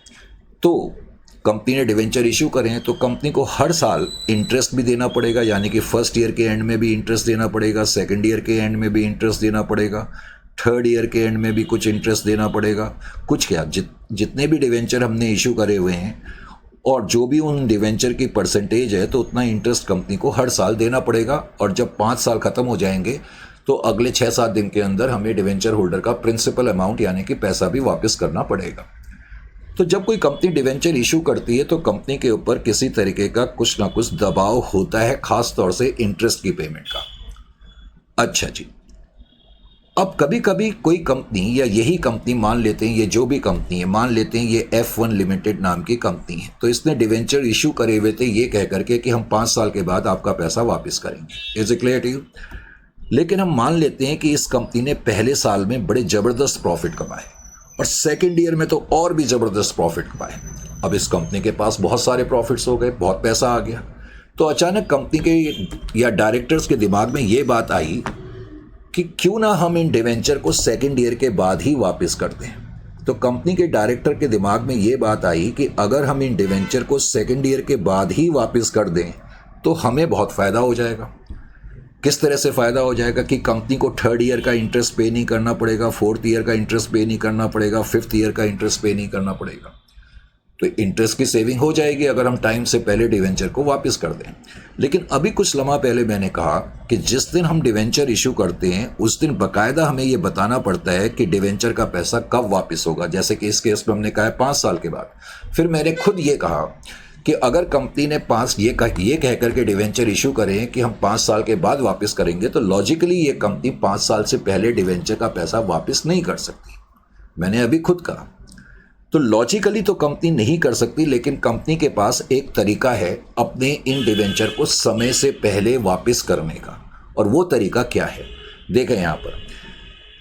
तो कंपनी ने डिवेंचर इशू करें हैं तो कंपनी को हर साल इंटरेस्ट भी देना पड़ेगा, यानी कि फर्स्ट ईयर के एंड में भी इंटरेस्ट देना पड़ेगा, सेकेंड ईयर के एंड में भी इंटरेस्ट देना पड़ेगा, थर्ड ईयर के एंड में भी कुछ इंटरेस्ट देना पड़ेगा। कुछ क्या, जितने भी डिवेंचर हमने इशू करे हुए हैं और जो भी उन डिवेंचर की परसेंटेज है, तो उतना इंटरेस्ट कंपनी को हर साल देना पड़ेगा। और जब 5 साल ख़त्म हो जाएंगे तो अगले 6-7 दिन के अंदर हमें डिवेंचर होल्डर का प्रिंसिपल अमाउंट यानी कि पैसा भी वापस करना पड़ेगा। तो जब कोई कंपनी डिवेंचर इशू करती है तो कंपनी के ऊपर किसी तरीके का कुछ ना कुछ दबाव होता है, खास तौर से इंटरेस्ट की पेमेंट का। अच्छा जी, अब कभी कभी कोई कंपनी या यही कंपनी, मान लेते हैं ये जो भी कंपनी है, मान लेते हैं ये F1 लिमिटेड नाम की कंपनी है, तो इसने डिवेंचर इशू करे हुए थे ये कह करके कि हम 5 साल के बाद आपका पैसा वापस करेंगे। Is it clear to you? लेकिन हम मान लेते हैं कि इस कंपनी ने पहले साल में बड़े ज़बरदस्त प्रॉफिट कमाए और सेकेंड ईयर में तो और भी ज़बरदस्त प्रॉफिट कमाए। अब इस कंपनी के पास बहुत सारे प्रॉफिट्स हो गए, बहुत पैसा आ गया, तो अचानक कंपनी के या डायरेक्टर्स के दिमाग में ये बात आई कि क्यों ना हम इन डिवेंचर को सेकेंड ईयर के बाद ही वापस कर दें। तो कंपनी के डायरेक्टर के दिमाग में ये बात आई कि अगर हम इन डिवेंचर को सेकेंड ईयर के बाद ही वापस कर दें तो हमें बहुत फ़ायदा हो जाएगा। किस तरह से फ़ायदा हो जाएगा कि कंपनी को थर्ड ईयर का इंटरेस्ट पे नहीं करना पड़ेगा, फोर्थ ईयर का इंटरेस्ट पे नहीं करना पड़ेगा, फिफ्थ ईयर का इंटरेस्ट पे नहीं करना पड़ेगा। तो इंटरेस्ट की सेविंग हो जाएगी अगर हम टाइम से पहले डिवेंचर को वापस कर दें। लेकिन अभी कुछ लम्हा पहले मैंने कहा कि जिस दिन हम डिवेंचर इशू करते हैं उस दिन बकायदा हमें ये बताना पड़ता है कि डिवेंचर का पैसा कब वापस होगा। जैसे कि इस केस में हमने कहा है 5 साल के बाद। फिर मैंने खुद ये कहा कि अगर कंपनी ने ये कह करके डिवेंचर इशू करें कि हम 5 साल के बाद वापस करेंगे, तो लॉजिकली ये कंपनी 5 साल से पहले डिवेंचर का पैसा वापस नहीं कर सकती। मैंने अभी खुद कहा। तो लॉजिकली तो कंपनी नहीं कर सकती, लेकिन कंपनी के पास एक तरीका है अपने इन डिवेंचर को समय से पहले वापस करने का। और वो तरीका क्या है देखें यहाँ पर।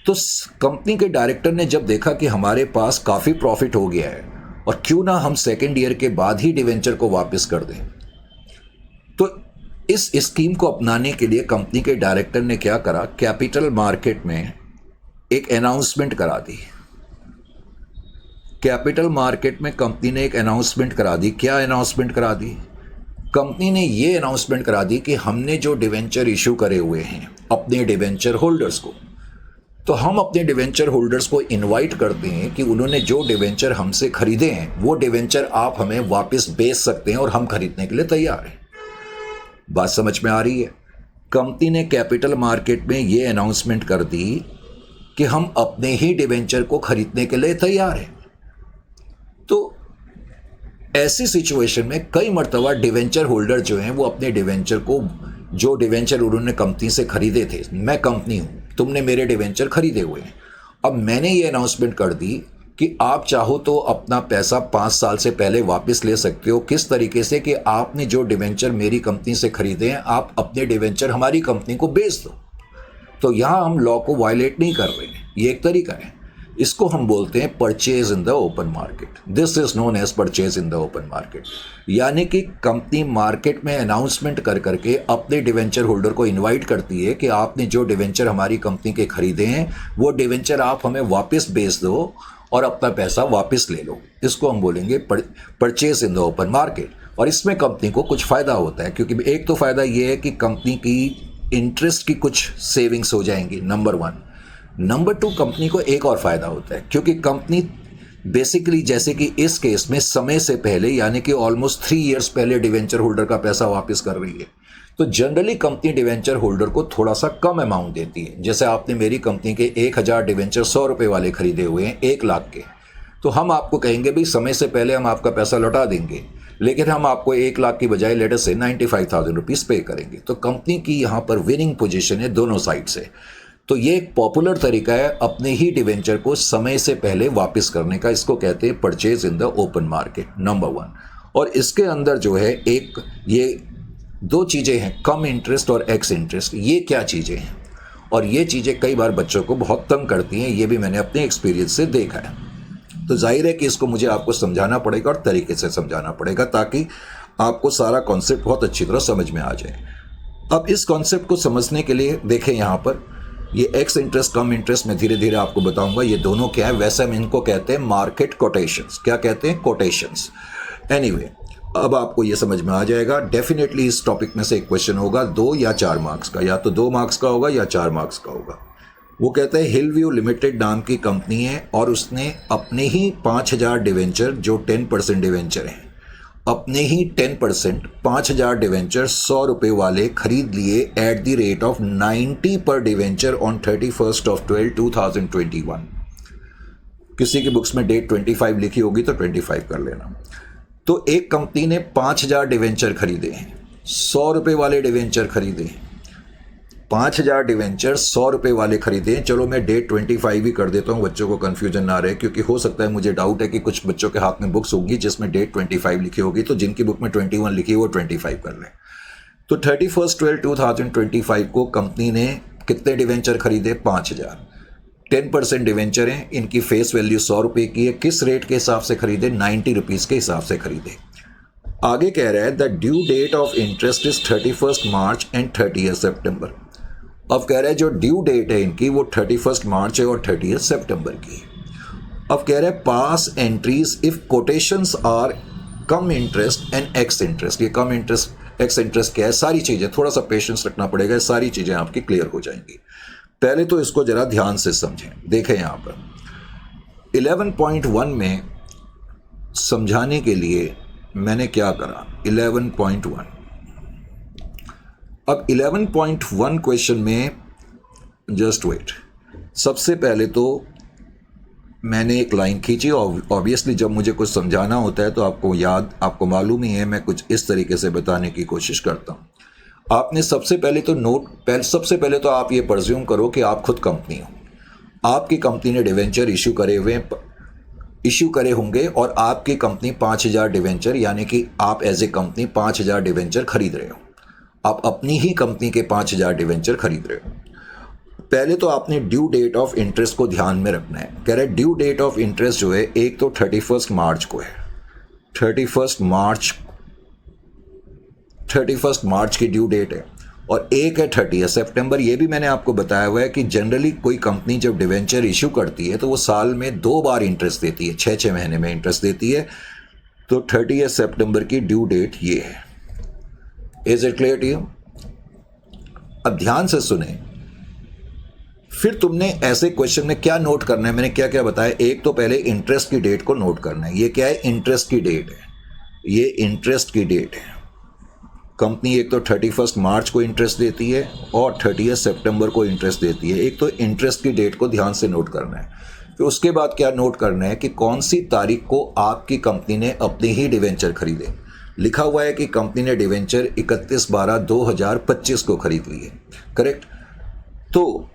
तो कंपनी के डायरेक्टर ने जब देखा कि हमारे पास काफ़ी प्रॉफिट हो गया है और क्यों ना हम सेकेंड ईयर के बाद ही डिवेंचर को वापस कर दें, तो इस स्कीम को अपनाने के लिए कंपनी के डायरेक्टर ने क्या करा, कैपिटल मार्केट में एक अनाउंसमेंट करा दी। कैपिटल मार्केट में कंपनी ने एक अनाउंसमेंट करा दी। क्या अनाउंसमेंट करा दी? कंपनी ने ये अनाउंसमेंट करा दी कि हमने जो डिवेंचर इशू करे हुए हैं अपने डिवेंचर होल्डर्स को, तो हम अपने डिवेंचर होल्डर्स को इनवाइट करते हैं कि उन्होंने जो डिवेंचर हमसे खरीदे हैं वो डिवेंचर आप हमें वापस बेच सकते हैं और हम खरीदने के लिए तैयार हैं। बात समझ में आ रही है? कंपनी ने कैपिटल मार्केट में ये अनाउंसमेंट कर दी कि हम अपने ही डिवेंचर को खरीदने के लिए तैयार हैं। तो ऐसी सिचुएशन में कई मर्तबा डिवेंचर होल्डर जो हैं वो अपने डिवेंचर को, जो डिवेंचर उन्होंने कंपनी से खरीदे थे, मैं कंपनी हूं, तुमने मेरे डिवेंचर खरीदे हुए हैं, अब मैंने ये अनाउंसमेंट कर दी कि आप चाहो तो अपना पैसा 5 साल से पहले वापस ले सकते हो। किस तरीके से कि आपने जो डिवेंचर मेरी कंपनी से खरीदे हैं आप अपने डिवेंचर हमारी कंपनी को बेच दो। तो यहाँ हम लॉ को वायलेट नहीं कर रहे हैं, ये एक तरीका है। इसको हम बोलते हैं purchase in the open market. This is known as purchase in the open market. यानी कि कंपनी मार्केट में अनाउंसमेंट कर करके अपने डिवेंचर होल्डर को इनवाइट करती है कि आपने जो डिवेंचर हमारी कंपनी के खरीदे हैं वो डिवेंचर आप हमें वापस बेच दो और अपना पैसा वापस ले लो। इसको हम बोलेंगे purchase in the open market. और इसमें कंपनी को कुछ फ़ायदा होता है, क्योंकि एक तो फ़ायदा ये है कि कंपनी की इंटरेस्ट की कुछ सेविंग्स हो जाएंगी, नंबर 1। नंबर 2, कंपनी को एक और फ़ायदा होता है, क्योंकि कंपनी बेसिकली जैसे कि इस केस में समय से पहले यानी कि ऑलमोस्ट 3 इयर्स पहले डिवेंचर होल्डर का पैसा वापस कर रही है। तो जनरली कंपनी डिवेंचर होल्डर को थोड़ा सा कम अमाउंट देती है। जैसे आपने मेरी कंपनी के 1000 डिवेंचर 100 रुपये वाले खरीदे हुए हैं 1 लाख के, तो हम आपको कहेंगे भाई समय से पहले हम आपका पैसा लौटा देंगे, लेकिन हम आपको 1 लाख की बजाय लेटर से 95,000 रुपीज़ पे करेंगे। तो कंपनी की यहाँ पर विनिंग पोजीशन है दोनों साइड से। तो ये एक पॉपुलर तरीका है अपने ही डिवेंचर को समय से पहले वापस करने का। इसको कहते हैं purchase in the open market, number 1। और इसके अंदर जो है एक ये 2 चीज़ें हैं, कम इंटरेस्ट और एक्स इंटरेस्ट। ये क्या चीज़ें हैं और ये चीज़ें कई बार बच्चों को बहुत तंग करती हैं, ये भी मैंने अपने एक्सपीरियंस से देखा है। तो जाहिर है कि इसको मुझे आपको समझाना पड़ेगा और तरीके से समझाना पड़ेगा ताकि आपको सारा कॉन्सेप्ट बहुत अच्छी तरह समझ में आ जाए। अब इस कॉन्सेप्ट को समझने के लिए देखें यहाँ पर ये एक्स इंटरेस्ट कम इंटरेस्ट में धीरे धीरे आपको बताऊंगा ये दोनों क्या है। वैसे हम इनको कहते हैं मार्केट कोटेशंस। क्या कहते हैं? कोटेशंस। एनीवे, अब आपको ये समझ में आ जाएगा। डेफिनेटली इस टॉपिक में से एक क्वेश्चन होगा 2 या 4 मार्क्स का, या तो 2 मार्क्स का होगा या 4 मार्क्स का होगा। वो कहते हैं हिल व्यू लिमिटेड नाम की कंपनी है और उसने अपने ही 5000 डिवेंचर जो 10% डिवेंचर हैं, अपने ही 10% 5000 डिवेंचर 100 रुपये वाले खरीद लिए एट द रेट ऑफ 90 पर डिवेंचर ऑन 31/12/2021। किसी की बुक्स में डेट 25 लिखी होगी तो 25 कर लेना। तो एक कंपनी ने 5000 डिवेंचर खरीदे हैं, 100 रुपये वाले डिवेंचर खरीदे हैं, 5000 डिवेंचर 100 रुपये वाले खरीदे हैं। चलो मैं डेट 25 ही कर देता हूँ, बच्चों को कन्फ्यूजन ना रहे, क्योंकि हो सकता है मुझे डाउट है कि कुछ बच्चों के हाथ में बुक्स होंगी जिसमें डेट 25 लिखी होगी, तो जिनकी बुक में 21 लिखी है वो 25 कर लें। तो 31/12/2025 को कंपनी ने कितने डिवेंचर खरीदे? 5000। 10% डिवेंचर हैं, इनकी फेस वैल्यू 100 रुपये की है। किस रेट के हिसाब से खरीदे? 90 रुपीज़ के हिसाब से खरीदे। आगे कह रहा है the due date of interest is 31 March and 30 September. अब कह रहा है जो ड्यू डेट है इनकी वो 31 मार्च है और 30 सितंबर की। अब कह रहा है pass entries if quotations are cum interest and ex interest. ये कम इंटरेस्ट एक्स इंटरेस्ट क्या है? सारी चीज़ें, थोड़ा सा पेशेंस रखना पड़ेगा, सारी चीज़ें आपकी क्लियर हो जाएंगी। पहले तो इसको जरा ध्यान से समझें। देखें यहाँ पर 11.1 में समझाने के लिए मैंने क्या करा 11.1। अब 11.1 क्वेश्चन में जस्ट वेट, सबसे पहले तो मैंने एक लाइन खींची। ऑब्वियसली जब मुझे कुछ समझाना होता है तो आपको मालूम ही है मैं कुछ इस तरीके से बताने की कोशिश करता हूँ। आपने सबसे पहले तो आप ये प्रज्यूम करो कि आप खुद कंपनी हो, आपकी कंपनी ने डिवेंचर इश्यू करे होंगे और आपकी कंपनी 5,000 डिवेंचर, यानी कि आप एज ए कंपनी 5,000 डिवेंचर खरीद रहे हो। आप अपनी ही कंपनी के 5,000 डिवेंचर खरीद रहे हो। पहले तो आपने ड्यू डेट ऑफ इंटरेस्ट को ध्यान में रखना है। कह रहे ड्यू डेट ऑफ इंटरेस्ट जो है एक तो 31 मार्च को है, 31 मार्च की ड्यू डेट है, और एक है 30 सितंबर। ये भी मैंने आपको बताया हुआ है कि जनरली कोई कंपनी जब डिवेंचर इश्यू करती है तो वो साल में 2 बार इंटरेस्ट देती है, 6 महीने में इंटरेस्ट देती है। तो 30 सितंबर की ड्यू डेट ये है। Is it clear to you? अब ध्यान से सुने, फिर तुमने ऐसे क्वेश्चन में क्या नोट करना है, मैंने क्या क्या बताया। एक तो पहले इंटरेस्ट की डेट को नोट करना है। ये क्या है? इंटरेस्ट की डेट है। ये इंटरेस्ट की डेट है। कंपनी एक तो 31 मार्च को इंटरेस्ट देती है और 30 सितंबर को इंटरेस्ट देती है। एक तो इंटरेस्ट की डेट को ध्यान से नोट करना है। फिर उसके बाद क्या नोट करना है कि कौन सी तारीख को आपकी कंपनी ने अपने ही डिवेंचर खरीदे। लिखा हुआ है कि कंपनी ने डिवेंचर 31/12/2025 को खरीद लिए, करेक्ट। तो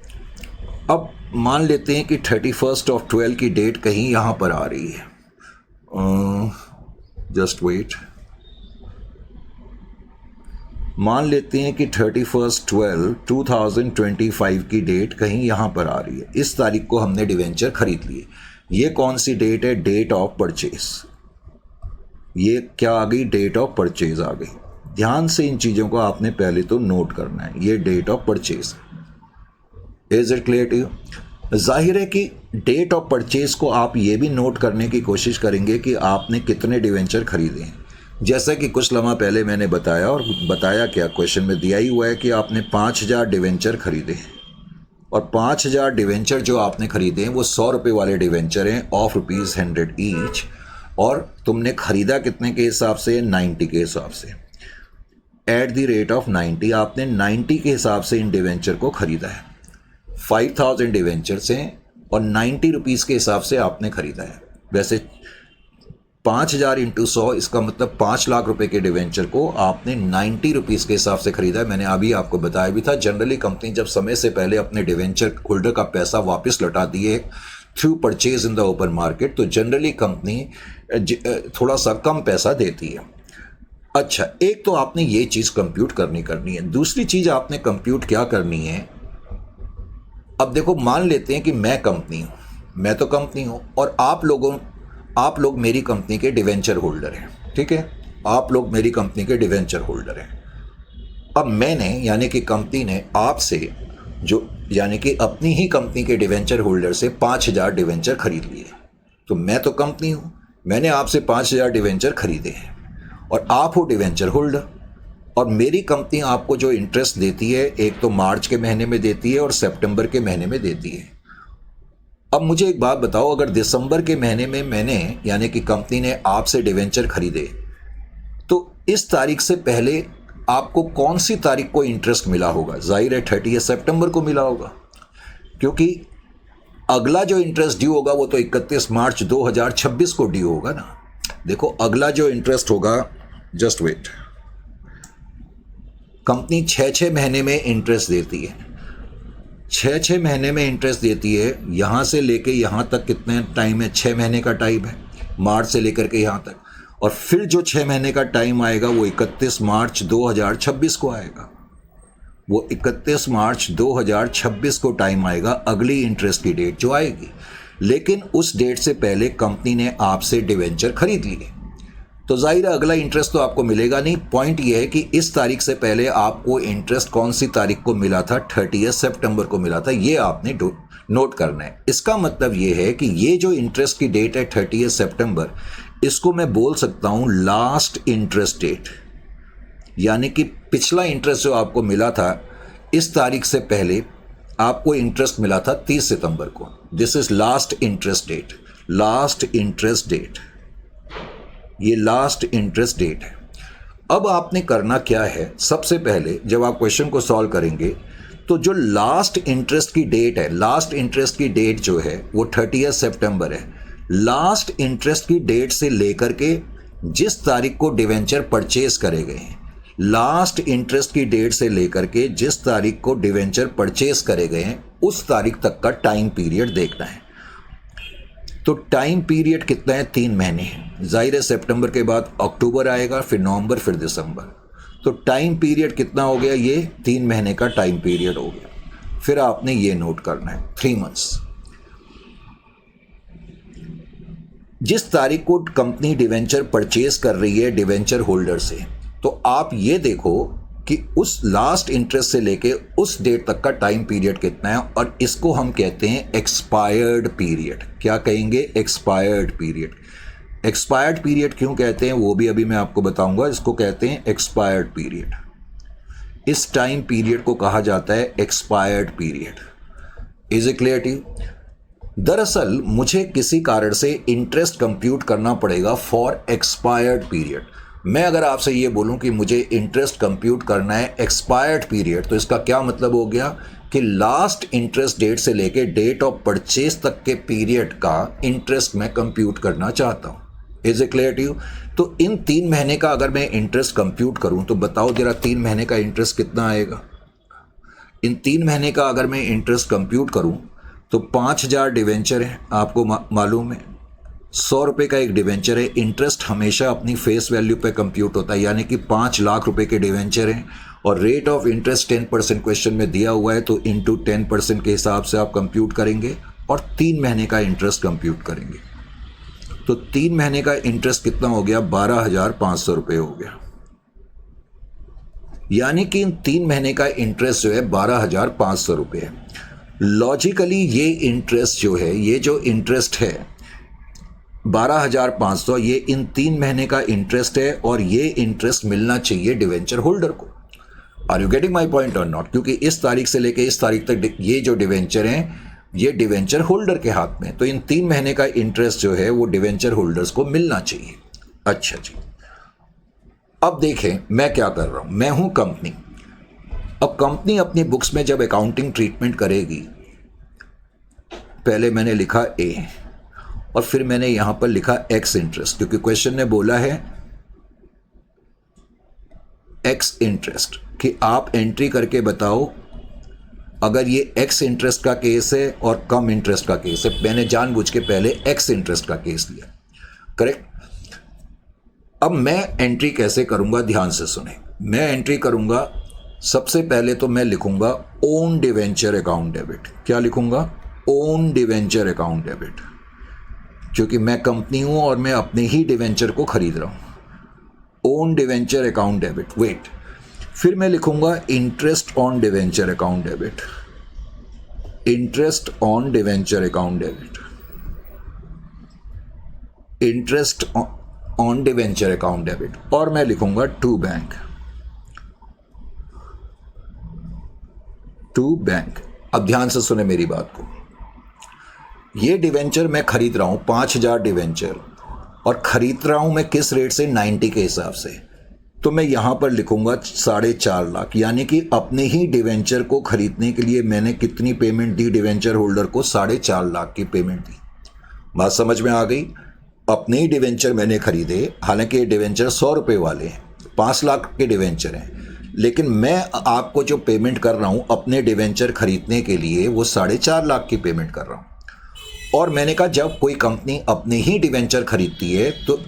अब मान लेते हैं कि 31/12 की डेट कहीं यहाँ पर आ रही है। जस्ट वेट, मान लेते हैं कि 31/12/2025 की डेट कहीं यहाँ पर आ रही है। इस तारीख को हमने डिवेंचर खरीद लिए। ये कौन सी डेट है? Date of purchase. ये क्या आ गई? डेट ऑफ परचेज आ गई। ध्यान से इन चीज़ों को आपने पहले तो नोट करना है। ये date of purchase. Is it clear to you? जाहिर है कि डेट ऑफ परचेज को आप ये भी नोट करने की कोशिश करेंगे कि आपने कितने डिवेंचर खरीदे हैं। जैसा कि कुछ लम्हा पहले मैंने बताया, और बताया क्या, क्वेश्चन में दिया ही हुआ है कि आपने 5,000 डिवेंचर खरीदे हैं, और 5,000 डिवेंचर जो आपने खरीदे हैं वो 100 रुपये वाले डिवेंचर हैं ऑफ ₹100 ईच। और तुमने खरीदा कितने के हिसाब से? 90 के हिसाब से। एट द रेट ऑफ 90 आपने 90 के हिसाब से इन डिवेंचर को खरीदा है। 5,000 डिवेंचर से और 90 रुपीज़ के हिसाब से आपने खरीदा है। वैसे 5,000 इंटू 100, इसका मतलब 5 लाख रुपए के डिवेंचर को आपने 90 रुपीज़ के हिसाब से खरीदा है। मैंने अभी आपको बताया भी था, जनरली कंपनी जब समय से पहले अपने डिवेंचर होल्डर का पैसा वापस लौटा दिए through purchase in the open market, तो जनरली कंपनी थोड़ा सा कम पैसा देती है। अच्छा, एक तो आपने ये चीज़ कंप्यूट करनी है। दूसरी चीज़ आपने कंप्यूट क्या करनी है? अब देखो, मान लेते हैं कि मैं कंपनी हूँ, मैं तो कंपनी हूँ, और आप लोग मेरी कंपनी के डिवेंचर होल्डर हैं, ठीक है। आप लोग मेरी कंपनी के डिवेंचर होल्डर हैं। अब मैंने, यानी कि कंपनी ने आपसे यानी कि अपनी ही कंपनी के डिवेंचर होल्डर से 5,000 डिवेंचर खरीद लिए। तो मैं तो कंपनी हूँ, मैंने आपसे 5,000 डिवेंचर खरीदे हैं, और आप हो डिवेंचर होल्डर। और मेरी कंपनी आपको जो इंटरेस्ट देती है, एक तो मार्च के महीने में देती है और सितंबर के महीने में देती है। अब मुझे एक बात बताओ, अगर दिसंबर के महीने में मैंने, यानी कि कंपनी ने आपसे डिवेंचर खरीदे, तो इस तारीख से पहले आपको कौन सी तारीख को इंटरेस्ट मिला होगा? जाहिर है 30 सितंबर को मिला होगा, क्योंकि अगला जो इंटरेस्ट ड्यू होगा वो तो 31 मार्च 2026 को ड्यू होगा ना। देखो, अगला जो इंटरेस्ट होगा, जस्ट वेट, कंपनी 6 महीने में इंटरेस्ट देती है। 6 महीने में इंटरेस्ट देती है। यहाँ से लेके यहाँ तक कितने टाइम है? 6 महीने का टाइम है, मार्च से लेकर के यहाँ तक। और फिर जो 6 महीने का टाइम आएगा वो 31 मार्च 2026 को आएगा। वो 31 मार्च 2026 को टाइम आएगा, अगली इंटरेस्ट की डेट जो आएगी। लेकिन उस डेट से पहले कंपनी ने आपसे डिवेंचर खरीद लिए, तो जाहिर है अगला इंटरेस्ट तो आपको मिलेगा नहीं। पॉइंट ये है कि इस तारीख से पहले आपको इंटरेस्ट कौन सी तारीख को मिला था? 30 सितंबर को मिला था। ये आपने नोट करना है। इसका मतलब ये है कि ये जो इंटरेस्ट की डेट है 30 सितंबर, इसको मैं बोल सकता हूँ लास्ट इंटरेस्ट डेट, यानी कि पिछला इंटरेस्ट जो आपको मिला था इस तारीख से पहले आपको इंटरेस्ट मिला था 30 सितंबर को। This is last interest date, last interest date. ये लास्ट इंटरेस्ट डेट है। अब आपने करना क्या है, सबसे पहले जब आप क्वेश्चन को सॉल्व करेंगे तो जो लास्ट इंटरेस्ट की डेट है, लास्ट इंटरेस्ट की डेट जो है वो 30 सितंबर है। लास्ट इंटरेस्ट की डेट से लेकर के जिस तारीख को डिवेंचर परचेज करे गए हैं, लास्ट इंटरेस्ट की डेट से लेकर के जिस तारीख को डिवेंचर परचेज करे गए हैं उस तारीख तक का टाइम पीरियड देखना है। तो टाइम पीरियड कितना है, 3 महीने है। जाहिर है सितंबर के बाद अक्टूबर आएगा, फिर नवंबर, फिर दिसंबर। तो टाइम पीरियड कितना हो गया, ये 3 महीने का टाइम पीरियड हो गया। फिर आपने ये नोट करना है 3 मंथ्स। जिस तारीख को कंपनी डिवेंचर परचेज कर रही है डिवेंचर होल्डर से, तो आप ये देखो कि उस लास्ट इंटरेस्ट से लेके उस डेट तक का टाइम पीरियड कितना है, और इसको हम कहते हैं एक्सपायर्ड पीरियड। क्या कहेंगे, एक्सपायर्ड पीरियड। एक्सपायर्ड पीरियड क्यों कहते हैं वो भी अभी मैं आपको बताऊंगा। इसको कहते हैं एक्सपायर्ड पीरियड। इस टाइम पीरियड को कहा जाता है expired period. Is it clear to you? दरअसल मुझे किसी कारण से इंटरेस्ट कंप्यूट करना पड़ेगा फॉर एक्सपायर्ड पीरियड। मैं अगर आपसे ये बोलूं कि मुझे इंटरेस्ट कंप्यूट करना है एक्सपायर्ड पीरियड, तो इसका क्या मतलब हो गया कि लास्ट इंटरेस्ट डेट से लेके डेट ऑफ परचेज तक के पीरियड का इंटरेस्ट मैं कंप्यूट करना चाहता हूं। Is it clear to you? तो इन 3 महीने का अगर मैं इंटरेस्ट कंप्यूट करूं तो बताओ जरा 3 महीने का इंटरेस्ट कितना आएगा। इन 3 महीने का अगर मैं इंटरेस्ट कंप्यूट करूं तो 5,000 डिवेंचर है, आपको मालूम है 100 रुपये का एक डिवेंचर है। इंटरेस्ट हमेशा अपनी फेस वैल्यू पे कंप्यूट होता है, यानी कि 5 लाख रुपए के डिवेंचर हैं और रेट ऑफ इंटरेस्ट 10% क्वेश्चन में दिया हुआ है, तो इंटू 10% के हिसाब से आप कंप्यूट करेंगे और 3 महीने का इंटरेस्ट कंप्यूट करेंगे। तो 3 महीने का इंटरेस्ट कितना हो गया, 12,500 रुपये हो गया। यानी कि इन 3 महीने का इंटरेस्ट जो है 12,500 रुपये है। लॉजिकली ये इंटरेस्ट जो है, ये जो इंटरेस्ट है 12,500, ये इन 3 महीने का इंटरेस्ट है और ये इंटरेस्ट मिलना चाहिए डिवेंचर होल्डर को। Are you getting my point और नॉट? क्योंकि इस तारीख से लेके इस तारीख तक ये जो डिवेंचर हैं ये डिवेंचर होल्डर के हाथ में, तो इन 3 महीने का इंटरेस्ट जो है वो डिवेंचर होल्डर्स को मिलना चाहिए। अच्छा जी, अब देखें मैं क्या कर रहा हूं। मैं हूं कंपनी। अब कंपनी अपनी बुक्स में जब अकाउंटिंग ट्रीटमेंट करेगी, पहले मैंने लिखा ए और फिर मैंने यहां पर लिखा एक्स इंटरेस्ट, क्योंकि क्वेश्चन ने बोला है एक्स इंटरेस्ट कि आप एंट्री करके बताओ अगर ये एक्स इंटरेस्ट का केस है और कम इंटरेस्ट का केस है। मैंने जानबूझ के पहले एक्स इंटरेस्ट का केस लिया, करेक्ट। अब मैं एंट्री कैसे करूंगा, ध्यान से सुने। मैं एंट्री करूंगा, सबसे पहले तो मैं लिखूंगा ओन डिवेंचर अकाउंट डेबिट। क्या लिखूंगा, ओन डिवेंचर अकाउंट डेबिट, क्योंकि मैं कंपनी हूं और मैं अपने ही डिवेंचर को खरीद रहा हूं। Own debenture account debit. Wait, फिर मैं लिखूंगा interest on debenture account debit, interest on debenture account debit, interest on debenture account debit, और मैं लिखूंगा टू बैंक, टू बैंक। अब ध्यान से सुने मेरी बात को। ये डिवेंचर मैं खरीद रहा हूं 5,000 डिवेंचर, और खरीद रहा हूं मैं किस रेट से, 90 के हिसाब से। तो मैं यहां पर लिखूंगा 4.5 लाख, यानी कि अपने ही डिवेंचर को खरीदने के लिए मैंने कितनी पेमेंट दी डिवेंचर होल्डर को, 4.5 लाख की पेमेंट दी। बात समझ में आ गई? अपने ही डिवेंचर मैंने खरीदे, हालांकि ये डिवेंचर 100 रुपये वाले हैं, 5 लाख के डिवेंचर हैं, लेकिन मैं आपको जो पेमेंट कर रहा हूं अपने डिवेंचर खरीदने के लिए वो 4.5 लाख की पेमेंट कर रहा हूं। और मैंने कहा जब कोई कंपनी अपने ही डिवेंचर खरीदती है तो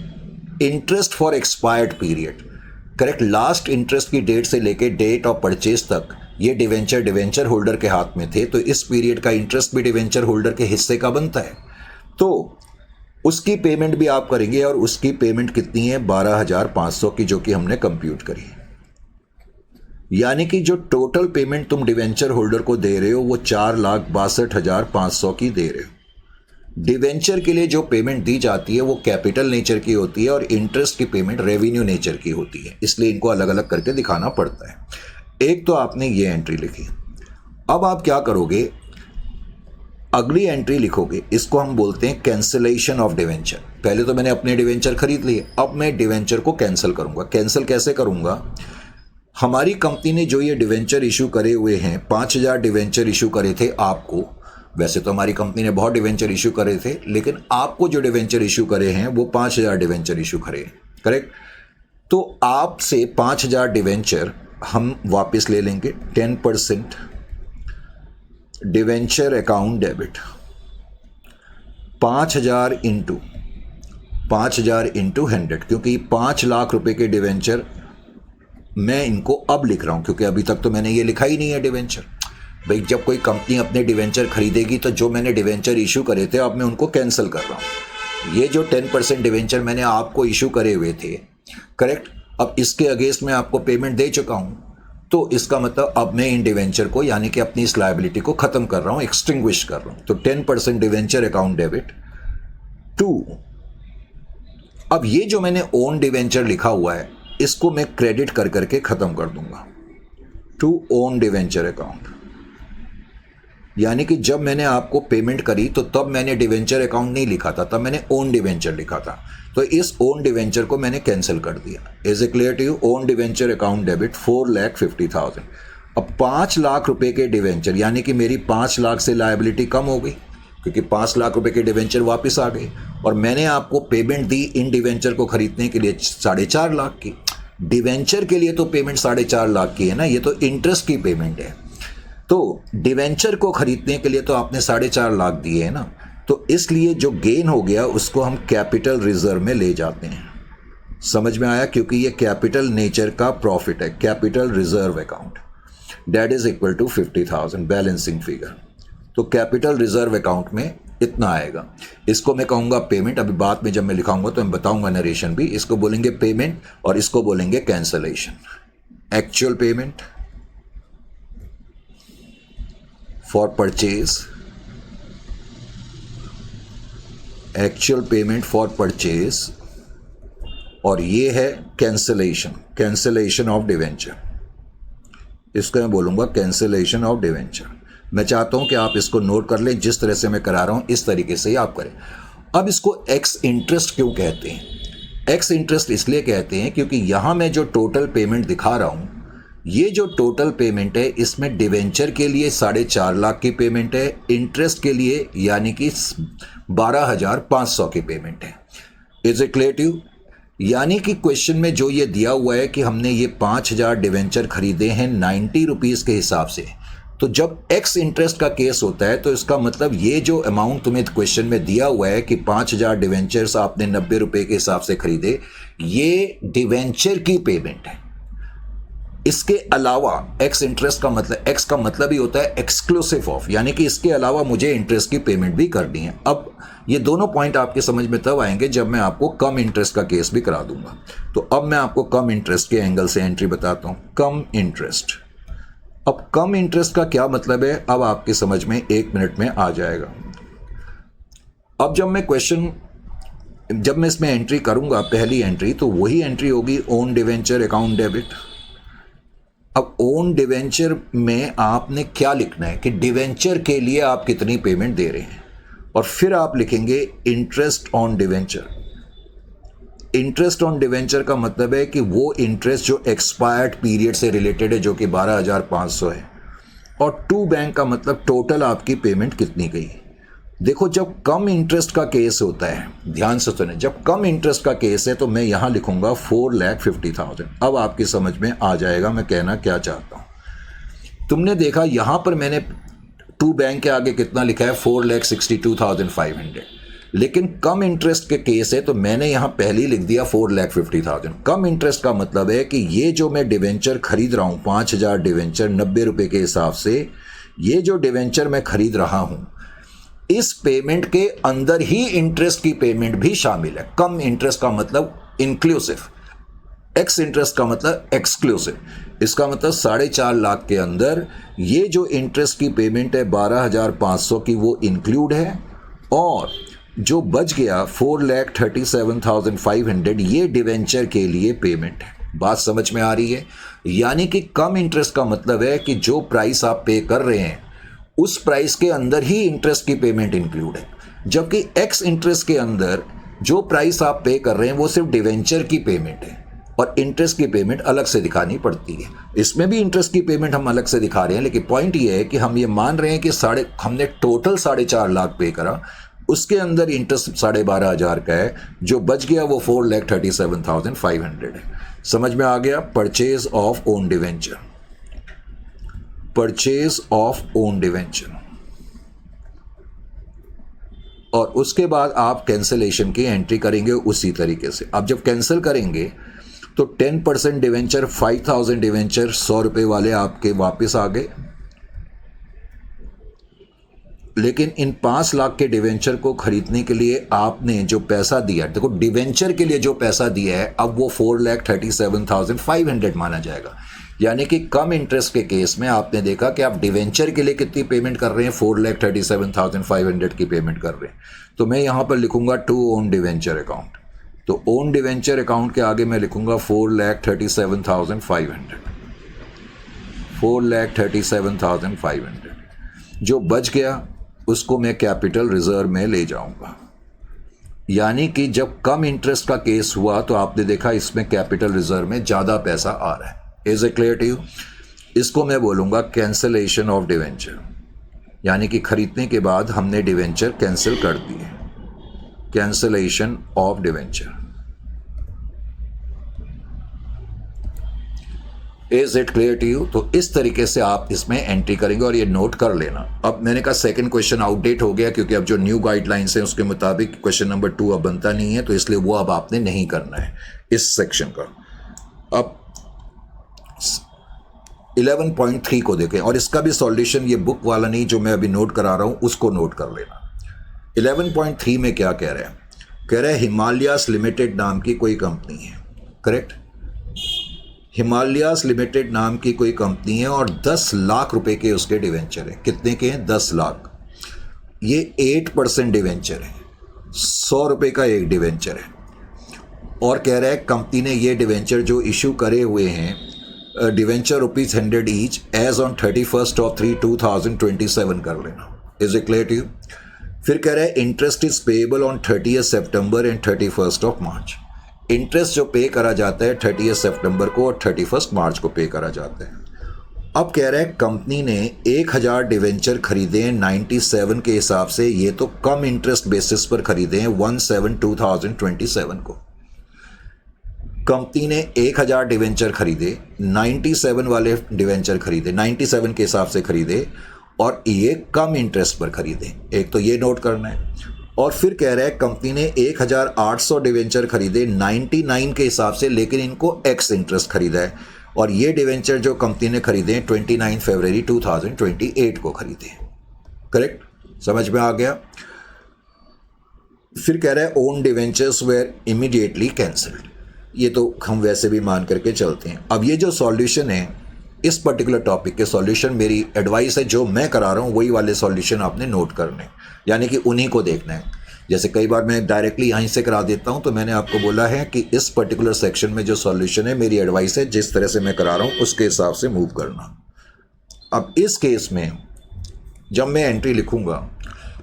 interest for expired period, correct, last interest की डेट से लेके डेट ऑफ परचेज तक ये डिवेंचर होल्डर के हाथ में थे, तो इस पीरियड का इंटरेस्ट भी डिवेंचर होल्डर के हिस्से का बनता है। तो उसकी पेमेंट भी आप करेंगे, और उसकी पेमेंट कितनी है, 12,500 की, जो कि हमने कंप्यूट करी। यानी कि जो टोटल पेमेंट तुम डिवेंचर होल्डर को दे रहे हो वो 4,62,500 की दे रहे हो। डिवेंचर के लिए जो पेमेंट दी जाती है वो कैपिटल नेचर की होती है और इंटरेस्ट की पेमेंट रेवेन्यू नेचर की होती है, इसलिए इनको अलग अलग करके दिखाना पड़ता है। एक तो आपने ये एंट्री लिखी। अब आप क्या करोगे, अगली एंट्री लिखोगे, इसको हम बोलते हैं कैंसिलेशन ऑफ डिवेंचर। पहले तो मैंने अपने डिवेंचर खरीद लिए, अब मैं डिवेंचर को कैंसिल करूंगा। कैंसिल कैसे करूंगा? हमारी कंपनी ने जो ये डिवेंचर इशू करे हुए हैं, 5000 डिवेंचर इशू करे थे आपको। वैसे तो हमारी कंपनी ने बहुत डिवेंचर इशू करे थे, लेकिन आपको जो डिवेंचर इशू करे हैं वो 5000 डिवेंचर इशू करे, करेक्ट? तो आपसे 5000 डिवेंचर हम वापस ले लेंगे। 10% डिवेंचर अकाउंट डेबिट, 5000 इंटू 100, क्योंकि 5 लाख रुपए के डिवेंचर मैं इनको अब लिख रहा हूं, क्योंकि अभी तक तो मैंने ये लिखा ही नहीं है डिवेंचर। भाई जब कोई कंपनी अपने डिवेंचर खरीदेगी तो जो मैंने डिवेंचर इशू करे थे अब मैं उनको कैंसिल कर रहा हूं। ये जो 10% डिवेंचर मैंने आपको इशू करे हुए थे, करेक्ट, अब इसके अगेंस्ट मैं आपको पेमेंट दे चुका हूं, तो इसका मतलब अब मैं इन डिवेंचर को, यानी कि अपनी इस लायबिलिटी को खत्म कर रहा हूं, एक्सटिंग्विश कर रहा हूं। तो 10% डिवेंचर अकाउंट डेबिट टू, अब ये जो मैंने ओन डिवेंचर लिखा हुआ है इसको मैं क्रेडिट कर करके खत्म कर दूंगा टू ओन डिवेंचर अकाउंट। यानी कि जब मैंने आपको पेमेंट करी तो तब मैंने डिवेंचर अकाउंट नहीं लिखा था, तब मैंने ओन डिवेंचर लिखा था। तो इस ओन डिवेंचर को मैंने कैंसिल कर दिया। Is a clear to you? Own debenture account debit 4,50,000। अब 5 लाख रुपए के डिवेंचर, यानी कि मेरी 5 लाख से लायबिलिटी कम हो गई, क्योंकि 5 लाख रुपए के डिवेंचर वापस आ गए, और मैंने आपको पेमेंट दी इन डिवेंचर को खरीदने के लिए 4.5 लाख की। डिवेंचर के लिए तो पेमेंट 4.5 लाख की है ना, ये तो इंटरेस्ट की पेमेंट है। तो डिवेंचर को खरीदने के लिए तो आपने 4.5 लाख दिए है ना, तो इसलिए जो गेन हो गया उसको हम कैपिटल रिजर्व में ले जाते हैं। समझ में आया? क्योंकि ये कैपिटल नेचर का प्रॉफिट है, capital reserve account, that is equal to 50,000 balancing figure. तो कैपिटल रिजर्व अकाउंट में इतना आएगा। इसको मैं कहूंगा पेमेंट। अभी बाद में जब मैं लिखाऊंगा तो मैं बताऊंगा नरेशन भी। इसको बोलेंगे पेमेंट और इसको बोलेंगे cancellation. Actual payment for purchase, actual payment for purchase, और ये है कैंसलेशन, कैंसलेशन ऑफ डिवेंचर। इसको मैं बोलूंगा कैंसलेशन ऑफ डिवेंचर। मैं चाहता हूं कि आप इसको नोट कर लें, जिस तरह से मैं करा रहा हूं इस तरीके से ही आप करें। अब इसको एक्स इंटरेस्ट क्यों कहते हैं? एक्स इंटरेस्ट इसलिए कहते हैं क्योंकि यहां मैं जो टोटल पेमेंट दिखा रहा हूं, ये जो टोटल पेमेंट है इसमें डिवेंचर के लिए 4.5 लाख की पेमेंट है, इंटरेस्ट के लिए यानी कि 12,500 की पेमेंट है। Is it clear to you? यानी कि क्वेश्चन में जो ये दिया हुआ है कि हमने ये 5,000 डिवेंचर खरीदे हैं 90 रुपीज़ के हिसाब से, तो जब एक्स इंटरेस्ट का केस होता है तो इसका मतलब ये जो अमाउंट तुम्हें क्वेश्चन में दिया हुआ है कि 5,000 डिवेंचर्स आपने 90 रुपए के हिसाब से खरीदे, ये डिवेंचर की पेमेंट है। इसके अलावा एक्स इंटरेस्ट का मतलब, एक्स का मतलब ही होता है एक्सक्लूसिव ऑफ, यानी कि इसके अलावा मुझे इंटरेस्ट की पेमेंट भी करनी है। अब ये दोनों पॉइंट आपके समझ में तब आएंगे जब मैं आपको कम इंटरेस्ट का केस भी करा दूंगा। तो अब मैं आपको कम इंटरेस्ट के एंगल से एंट्री बताता हूं। कम इंटरेस्ट, अब कम इंटरेस्ट का क्या मतलब है अब आपकी समझ में 1 मिनट में आ जाएगा। अब जब मैं इसमें एंट्री करूंगा, पहली एंट्री, तो वही एंट्री होगी ओन डिवेंचर अकाउंट डेबिट। अब ओन डिवेंचर में आपने क्या लिखना है कि डिवेंचर के लिए आप कितनी पेमेंट दे रहे हैं, और फिर आप लिखेंगे interest on debenture. Interest on debenture का मतलब है कि वो इंटरेस्ट जो एक्सपायर्ड पीरियड से रिलेटेड है, जो कि 12,500 है, और टू बैंक का मतलब टोटल आपकी पेमेंट कितनी गई। देखो, जब कम इंटरेस्ट का केस होता है, ध्यान से सुने, जब कम इंटरेस्ट का केस है तो मैं यहां लिखूंगा 4,50,000। अब आपकी समझ में आ जाएगा मैं कहना क्या चाहता हूं। तुमने देखा यहां पर मैंने टू बैंक के आगे कितना लिखा है, 4,62,500, लेकिन कम इंटरेस्ट के केस है तो मैंने यहां पहले ही लिख दिया 4,50,000। कम इंटरेस्ट का मतलब है कि ये जो मैं डिवेंचर खरीद रहा हूं, 5,000 डिवेंचर 90 रुपए के हिसाब से, ये जो डिवेंचर मैं खरीद रहा हूं, इस पेमेंट के अंदर ही इंटरेस्ट की पेमेंट भी शामिल है। कम इंटरेस्ट का मतलब इंक्लूसिव, एक्स इंटरेस्ट का मतलब एक्सक्लूसिव। इसका मतलब 4.5 लाख के अंदर ये जो इंटरेस्ट की पेमेंट है 12,500 की, वो इंक्लूड है, और जो बच गया 4,37,500 ये डिवेंचर के लिए पेमेंट है। बात समझ में आ रही है? यानी कि कम इंटरेस्ट का मतलब है कि जो प्राइस आप पे कर रहे हैं उस प्राइस के अंदर ही इंटरेस्ट की पेमेंट इंक्लूड है, जबकि एक्स इंटरेस्ट के अंदर जो प्राइस आप पे कर रहे हैं वो सिर्फ डिवेंचर की पेमेंट है और इंटरेस्ट की पेमेंट अलग से दिखानी पड़ती है। इसमें भी इंटरेस्ट की पेमेंट हम अलग से दिखा रहे हैं, लेकिन पॉइंट ये है कि हम ये मान रहे हैं कि हमने टोटल 4.5 लाख पे करा, उसके अंदर इंटरेस्ट 12,500 का है, जो बच गया वो 4,37,500 है। समझ में आ गया? Purchase of own debenture, purchase of own debenture. और उसके बाद आप कैंसिलेशन की एंट्री करेंगे उसी तरीके से। आप जब कैंसिल करेंगे तो 10% डिवेंचर, 5,000 डिवेंचर 100 रुपये वाले आपके वापस आ गए, लेकिन इन 5 लाख के डिवेंचर को खरीदने के लिए आपने जो पैसा दिया, देखो डिवेंचर के लिए जो पैसा दिया है अब वो 4,37,500 माना जाएगा। यानी कि कम इंटरेस्ट के केस में आपने देखा कि आप डिवेंचर के लिए कितनी पेमेंट कर रहे हैं, 4,37,500 की पेमेंट कर रहे हैं। तो मैं यहाँ पर लिखूंगा टू ओन डिवेंचर अकाउंट। तो ओन डिवेंचर अकाउंट के आगे मैं लिखूंगा 4,37,500, 4,37,500। जो बच गया उसको मैं कैपिटल रिजर्व में ले जाऊंगा। यानी कि जब कम इंटरेस्ट का केस हुआ तो आपने देखा इसमें कैपिटल रिजर्व में ज़्यादा पैसा आ रहा है। Is it clear to you? इसको मैं बोलूँगा कैंसिलेशन ऑफ डिवेंचर, यानी कि खरीदने के बाद हमने डिवेंचर कैंसिल कर दिए, cancellation of debenture. Is it clear to you? तो इस तरीके से आप इसमें एंट्री करेंगे और ये नोट कर लेना। अब मैंने कहा सेकंड क्वेश्चन आउटडेट हो गया, क्योंकि अब जो न्यू गाइडलाइंस हैं उसके मुताबिक क्वेश्चन नंबर 2 अब बनता नहीं है, तो इसलिए वो अब आपने नहीं करना है इस सेक्शन का। अब 11.3 को देखें, और इसका भी सॉल्यूशन ये बुक वाला नहीं जो मैं अभी नोट करा रहा हूं उसको नोट कर लेना। 11.3 में क्या कह रहा है? कह रहा है हिमालयास लिमिटेड नाम की कोई कंपनी है, करेक्ट? हिमालयास लिमिटेड नाम की कोई कंपनी है और 10 लाख रुपए के उसके डिवेंचर है। कितने के हैं? 10 लाख। ये 8% डिवेंचर है, 100 रुपए का एक डिवेंचर है। और कह रहा है कंपनी ने ये डिवेंचर जो इशू करे हुए हैं, डिवेंचर ₹100 ईच एज ऑन 31/3/2027 कर लेना। Is it clear to you? फिर कह रहा है interest is payable on 30 September and 31 March. Interest जो पे करा जाता है 30 सितंबर को और 31 मार्च को पे करा जाता है। अब कह रहा है कंपनी ने 1,000 डिवेंचर खरीदे हैं 97 के हिसाब से, ये तो कम इंटरेस्ट बेसिस पर खरीदे हैं 1/7/2027 को। कंपनी ने 1,000 डिवेंचर खरीदे, 97 वाले डिवेंचर खरीदे, 97 के हिसाब से खरीदे और ये कम इंटरेस्ट पर खरीदे। एक तो ये नोट करना है। और फिर कह रहा है कंपनी ने 1,800 डिवेंचर खरीदे 99 के हिसाब से, लेकिन इनको एक्स इंटरेस्ट खरीदा है और ये डिवेंचर जो कंपनी ने खरीदे 29 फरवरी 2028 को खरीदे। करेक्ट? समझ में आ गया? फिर कह रहा है own debentures were immediately cancelled. ये तो हम वैसे भी मान करके चलते हैं। अब ये जो सॉल्यूशन है इस पर्टिकुलर टॉपिक के सॉल्यूशन, मेरी एडवाइस है जो मैं करा रहा हूँ वही वाले सॉल्यूशन आपने नोट करने, यानी कि उन्हीं को देखना है। जैसे कई बार मैं डायरेक्टली यहीं से करा देता हूँ, तो मैंने आपको बोला है कि इस पर्टिकुलर सेक्शन में जो सॉल्यूशन है मेरी एडवाइस है जिस तरह से मैं करा रहा हूँ उसके हिसाब से मूव करना। अब इस केस में जब मैं एंट्री लिखूँगा,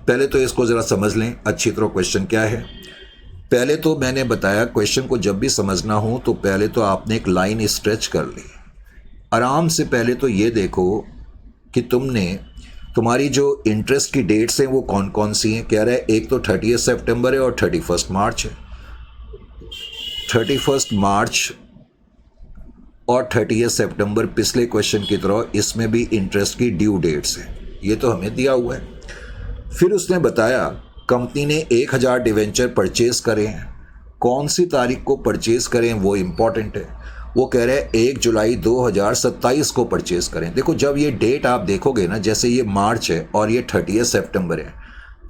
पहले तो इसको ज़रा समझ लें अच्छी तरह क्वेश्चन क्या है। पहले तो मैंने बताया क्वेश्चन को जब भी समझना हो तो पहले तो आपने एक लाइन स्ट्रेच कर ली आराम से। पहले तो ये देखो कि तुम्हारी जो इंटरेस्ट की डेट्स हैं वो कौन कौन सी हैं। कह रहा है एक तो 30 सितंबर है और 31 मार्च है। 31 मार्च और 30 सितंबर पिछले क्वेश्चन की तरह इसमें भी इंटरेस्ट की ड्यू डेट्स हैं, ये तो हमें दिया हुआ है। फिर उसने बताया कंपनी ने 1,000 डिवेंचर परचेज करे हैं, कौन सी तारीख को परचेज करें वो इम्पॉर्टेंट है। वो कह रहे हैं 1 जुलाई 2027 को परचेज करें। देखो जब ये डेट आप देखोगे ना, जैसे ये मार्च है और ये 30 सितंबर है,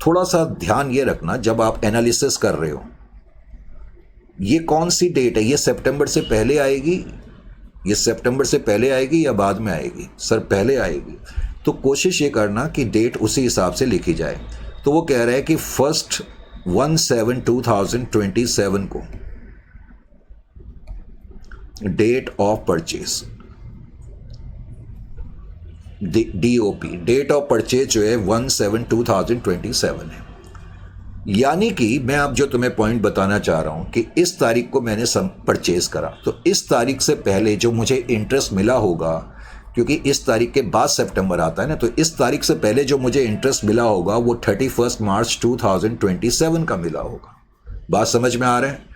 थोड़ा सा ध्यान ये रखना जब आप एनालिसिस कर रहे हो ये कौन सी डेट है, ये सितंबर से पहले आएगी, ये सितंबर से पहले आएगी या बाद में आएगी? सर पहले आएगी। तो कोशिश ये करना कि डेट उसी हिसाब से लिखी जाए। तो वो कह रहा है कि 1/7/2027 को date of purchase, DOP, date of purchase जो है 1/7/2027 है। यानी कि मैं अब जो तुम्हें पॉइंट बताना चाह रहा हूं कि इस तारीख को मैंने परचेज करा, तो इस तारीख से पहले जो मुझे इंटरेस्ट मिला होगा, क्योंकि इस तारीख के बाद सितंबर आता है ना, तो इस तारीख से पहले जो मुझे इंटरेस्ट मिला होगा वो 31 मार्च 2027 का मिला होगा। बात समझ में आ रहा है?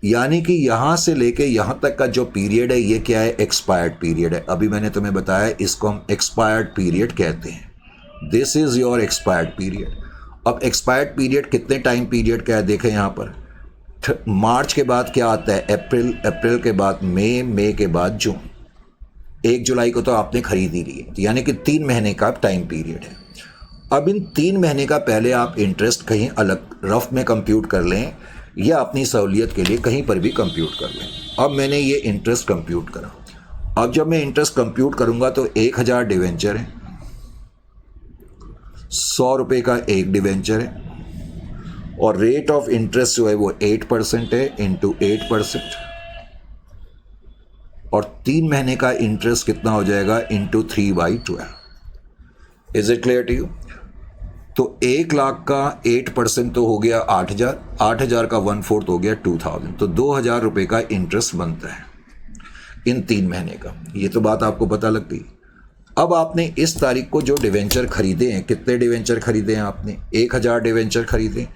यानी कि यहां से लेके यहां तक का जो पीरियड है ये क्या है? एक्सपायर्ड पीरियड है। अभी मैंने तुम्हें बताया इसको हम एक्सपायर्ड पीरियड कहते हैं। This is your expired period. अब एक्सपायर्ड पीरियड कितने टाइम पीरियड का है? देखें यहां पर मार्च के बाद क्या आता है? अप्रैल, अप्रैल के बाद मई के बाद जून। 1 जुलाई को तो आपने खरीद ही ली है, यानी कि 3 महीने का टाइम पीरियड है। अब इन 3 महीने का पहले आप इंटरेस्ट कहीं अलग रफ में कंप्यूट कर लें या अपनी सहूलियत के लिए कहीं पर भी कंप्यूट कर लें। अब मैंने ये इंटरेस्ट कंप्यूट करा। अब जब मैं इंटरेस्ट कंप्यूट करूंगा तो 1000 डिवेंचर है, 100 रुपये का एक डिवेंचर है, और रेट ऑफ इंटरेस्ट जो है वो 8% है इंटू 8%, और 3 महीने का इंटरेस्ट कितना हो जाएगा? Into 3/12। Is it clear to you? तो 1 लाख का 8% तो हो गया 8000, 8000 का 1/4 हो गया 2000, तो 2000 रुपये का इंटरेस्ट बनता है इन 3 महीने का। ये तो बात आपको पता लग गई। अब आपने इस तारीख को जो डिवेंचर खरीदे हैं, कितने डिवेंचर खरीदे हैं आपने? 1000 डिवेंचर खरीदे।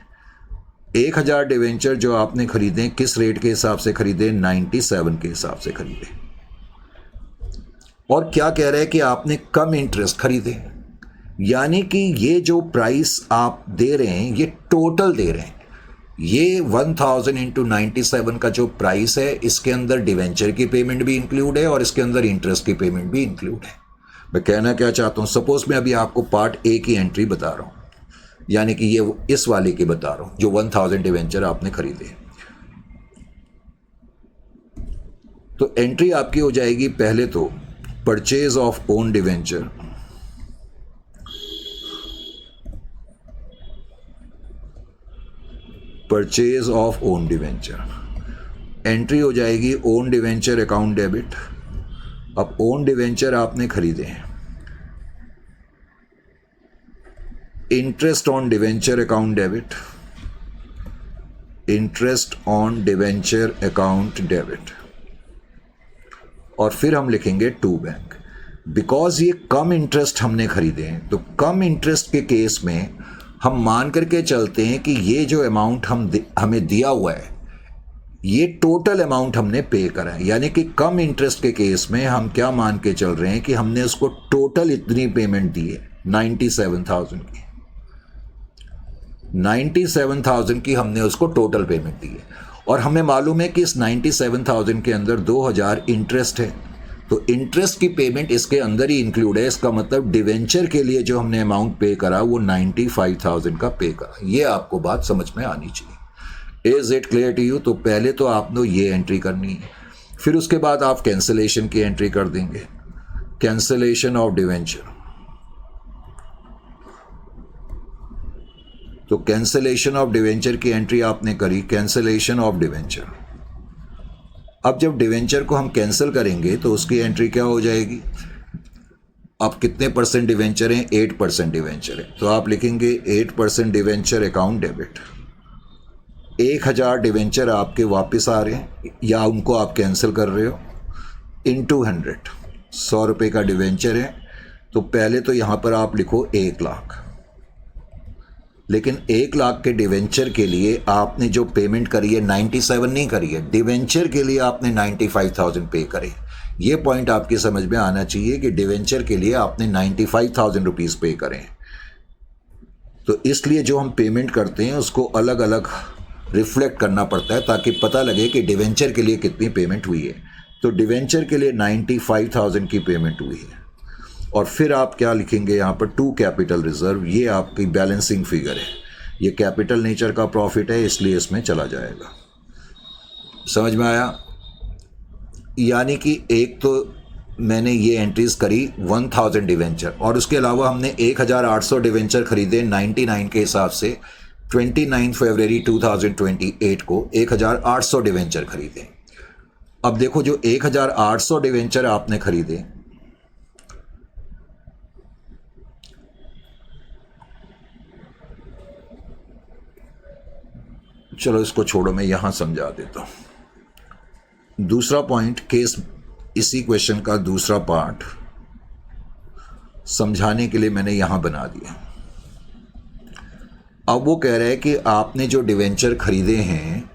1000 डिवेंचर जो आपने खरीदे किस रेट के हिसाब से खरीदे? 97 के हिसाब से खरीदे। और क्या कह रहे हैं कि आपने कम इंटरेस्ट खरीदे, यानी कि ये जो प्राइस आप दे रहे हैं ये टोटल दे रहे हैं। ये 1000 इंटू 97 का जो प्राइस है इसके अंदर डिवेंचर की पेमेंट भी इंक्लूड है और इसके अंदर इंटरेस्ट की पेमेंट भी इंक्लूड है। मैं कहना क्या चाहता हूँ, सपोज मैं अभी आपको पार्ट ए की एंट्री बता रहा हूँ, यानी कि ये इस वाले की बता रहा हूँ जो 1000 डिवेंचर आपने खरीदे। तो एंट्री आपकी हो जाएगी पहले तो purchase of own debenture, purchase of own debenture. Entry हो जाएगी ओन डिवेंचर अकाउंट डेबिट। अब ओन डिवेंचर आपने खरीदे हैं, interest on debenture account debit, interest on debenture account debit, और फिर हम लिखेंगे टू बैंक। बिकॉज ये कम इंटरेस्ट हमने खरीदे हैं, तो कम इंटरेस्ट के केस में हम मान करके चलते हैं कि ये जो अमाउंट हमें दिया हुआ है ये टोटल अमाउंट हमने पे करा है। यानी कि कम इंटरेस्ट के केस में हम क्या मान के चल रहे हैं कि हमने उसको टोटल इतनी पेमेंट दी है, 97,000 की। 97,000 की हमने उसको टोटल पेमेंट दी है, और हमें मालूम है कि इस 97,000 के अंदर 2000 इंटरेस्ट है, तो इंटरेस्ट की पेमेंट इसके अंदर ही इंक्लूड है। इसका मतलब डिवेंचर के लिए जो हमने अमाउंट पे करा वो 95,000 का पे करा। ये आपको बात समझ में आनी चाहिए। Is it clear to you? तो पहले तो आपने ये एंट्री करनी है, फिर उसके बाद आप कैंसिलेशन की एंट्री कर देंगे, कैंसिलेशन ऑफ डिवेंचर। तो कैंसिलेशन ऑफ डिवेंचर की एंट्री आपने करी, कैंसिलेशन ऑफ डिवेंचर। अब जब डिवेंचर को हम कैंसिल करेंगे तो उसकी एंट्री क्या हो जाएगी? अब कितने परसेंट डिवेंचर हैं? 8% डिवेंचर है, तो आप लिखेंगे 8% डिवेंचर अकाउंट डेबिट। 1000 डिवेंचर आपके वापस आ रहे हैं या उनको आप कैंसिल कर रहे हो, इंटू 100 रुपये का डिवेंचर है, तो पहले तो यहाँ पर आप लिखो 1 लाख। लेकिन 1 लाख के डिवेंचर के लिए आपने जो पेमेंट करी है 97 नहीं करी है, डिवेंचर के लिए आपने 95,000 पे करे। ये पॉइंट आपकी समझ में आना चाहिए कि डिवेंचर के लिए आपने 95,000 रुपीज़ पे करें। तो इसलिए जो हम पेमेंट करते हैं उसको अलग अलग रिफ्लेक्ट करना पड़ता है ताकि पता लगे कि डिवेंचर के लिए कितनी पेमेंट हुई है। तो डिवेंचर के लिए 95,000 की पेमेंट हुई है, और फिर आप क्या लिखेंगे यहाँ पर? To capital reserve. ये आपकी बैलेंसिंग फिगर है, ये कैपिटल नेचर का प्रॉफिट है इसलिए इसमें चला जाएगा। समझ में आया? यानी कि एक तो मैंने ये एंट्रीज करी 1000 डिवेंचर, और उसके अलावा हमने 1800 डिवेंचर खरीदे 99 के हिसाब से। 29 फरवरी 2028 को 1800 डिवेंचर खरीदे। अब देखो जो 1800 डिवेंचर आपने खरीदे चलो इसको छोड़ो, मैं यहाँ समझा देता हूँ। दूसरा पॉइंट, केस इसी क्वेश्चन का दूसरा पार्ट समझाने के लिए मैंने यहाँ बना दिया। अब वो कह रहा है कि आपने जो डिवेंचर खरीदे हैं,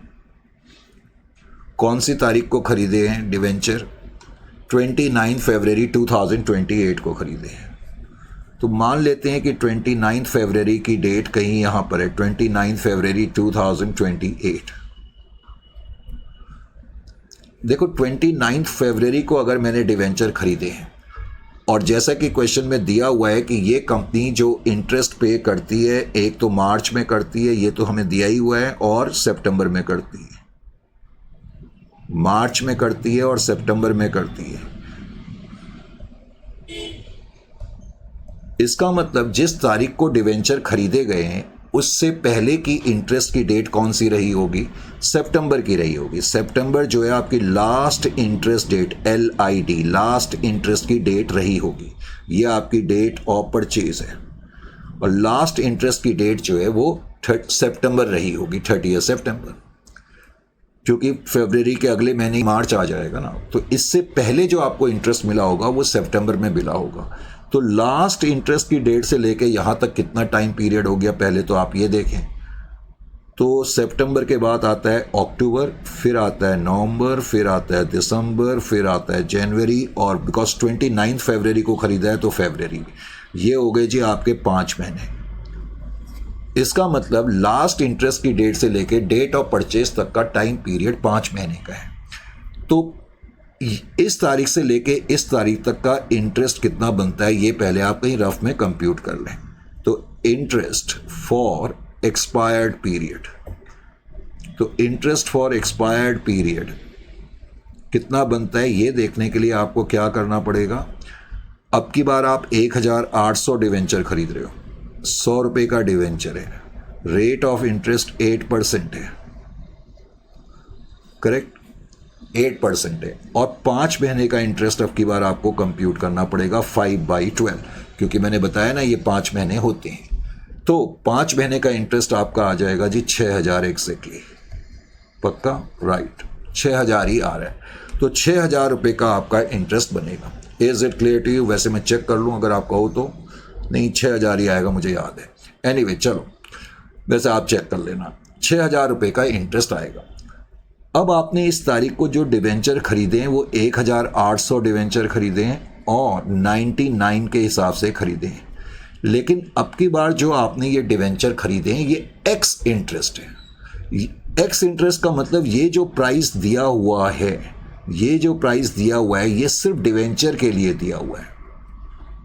कौन सी तारीख को खरीदे हैं डिवेंचर? 29 फरवरी 2028 को खरीदे हैं। तो मान लेते हैं कि 29 फरवरी की डेट कहीं यहाँ पर है, 29 फरवरी 2028। देखो 29 फरवरी को अगर मैंने डिवेंचर खरीदे हैं और जैसा कि क्वेश्चन में दिया हुआ है कि ये कंपनी जो इंटरेस्ट पे करती है, एक तो मार्च में करती है, ये तो हमें दिया ही हुआ है, और सितंबर में करती है। मार्च में करती है और सितंबर में करती है। इसका मतलब जिस तारीख को डिवेंचर खरीदे गए हैं उससे पहले की इंटरेस्ट की डेट कौन सी रही होगी? सितंबर की रही होगी। सितंबर जो है आपकी last interest date, LID, last interest की डेट रही होगी। ये आपकी डेट ऑफ परचेज है और लास्ट इंटरेस्ट की डेट जो है वो सितंबर रही होगी, 30 सितंबर। क्योंकि फरवरी के अगले महीने मार्च आ जाएगा ना, तो इससे पहले जो आपको इंटरेस्ट मिला होगा वो सितंबर में मिला होगा। तो लास्ट इंटरेस्ट की डेट से लेके यहाँ तक कितना टाइम पीरियड हो गया, पहले तो आप ये देखें। तो सितंबर के बाद आता है अक्टूबर, फिर आता है नवंबर, फिर आता है दिसंबर, फिर आता है जनवरी, और बिकॉज 29 फरवरी को खरीदा है तो फरवरी। ये हो गए जी आपके 5 महीने। इसका मतलब लास्ट इंटरेस्ट की डेट से लेके डेट ऑफ परचेज तक का टाइम पीरियड 5 महीने का है। तो इस तारीख से लेके इस तारीख तक का इंटरेस्ट कितना बनता है, ये पहले आप कहीं रफ में कंप्यूट कर लें। तो इंटरेस्ट फॉर एक्सपायर्ड पीरियड, तो इंटरेस्ट फॉर एक्सपायर्ड पीरियड कितना बनता है ये देखने के लिए आपको क्या करना पड़ेगा? अब की बार आप 1800 डिवेंचर खरीद रहे हो, 100 रुपये का डिवेंचर है, रेट ऑफ इंटरेस्ट 8% है, करेक्ट, 8% है, और 5 महीने का इंटरेस्ट अब की बार आपको कंप्यूट करना पड़ेगा 5/12, क्योंकि मैंने बताया ना ये 5 महीने होते हैं। तो 5 महीने का इंटरेस्ट आपका आ जाएगा जी 6000 एग्जैक्टली, पक्का, राइट, 6000 ही आ रहा है। तो 6000 रुपये का आपका इंटरेस्ट बनेगा। Is it clear to you? वैसे मैं चेक कर लूँ अगर आप कहो तो। नहीं, 6000 ही आएगा, मुझे याद है। एनीवे चलो, वैसे आप चेक कर लेना, 6000 रुपये का इंटरेस्ट आएगा। अब आपने इस तारीख को जो डिवेंचर खरीदे हैं वो 1800 डिवेंचर खरीदे हैं और 99 के हिसाब से खरीदे हैं। लेकिन अब की बार जो आपने ये डिवेंचर खरीदे हैं ये एक्स इंटरेस्ट है। एक्स इंटरेस्ट का मतलब ये जो प्राइस दिया हुआ है, ये जो प्राइस दिया हुआ है ये सिर्फ डिवेंचर के लिए दिया हुआ है,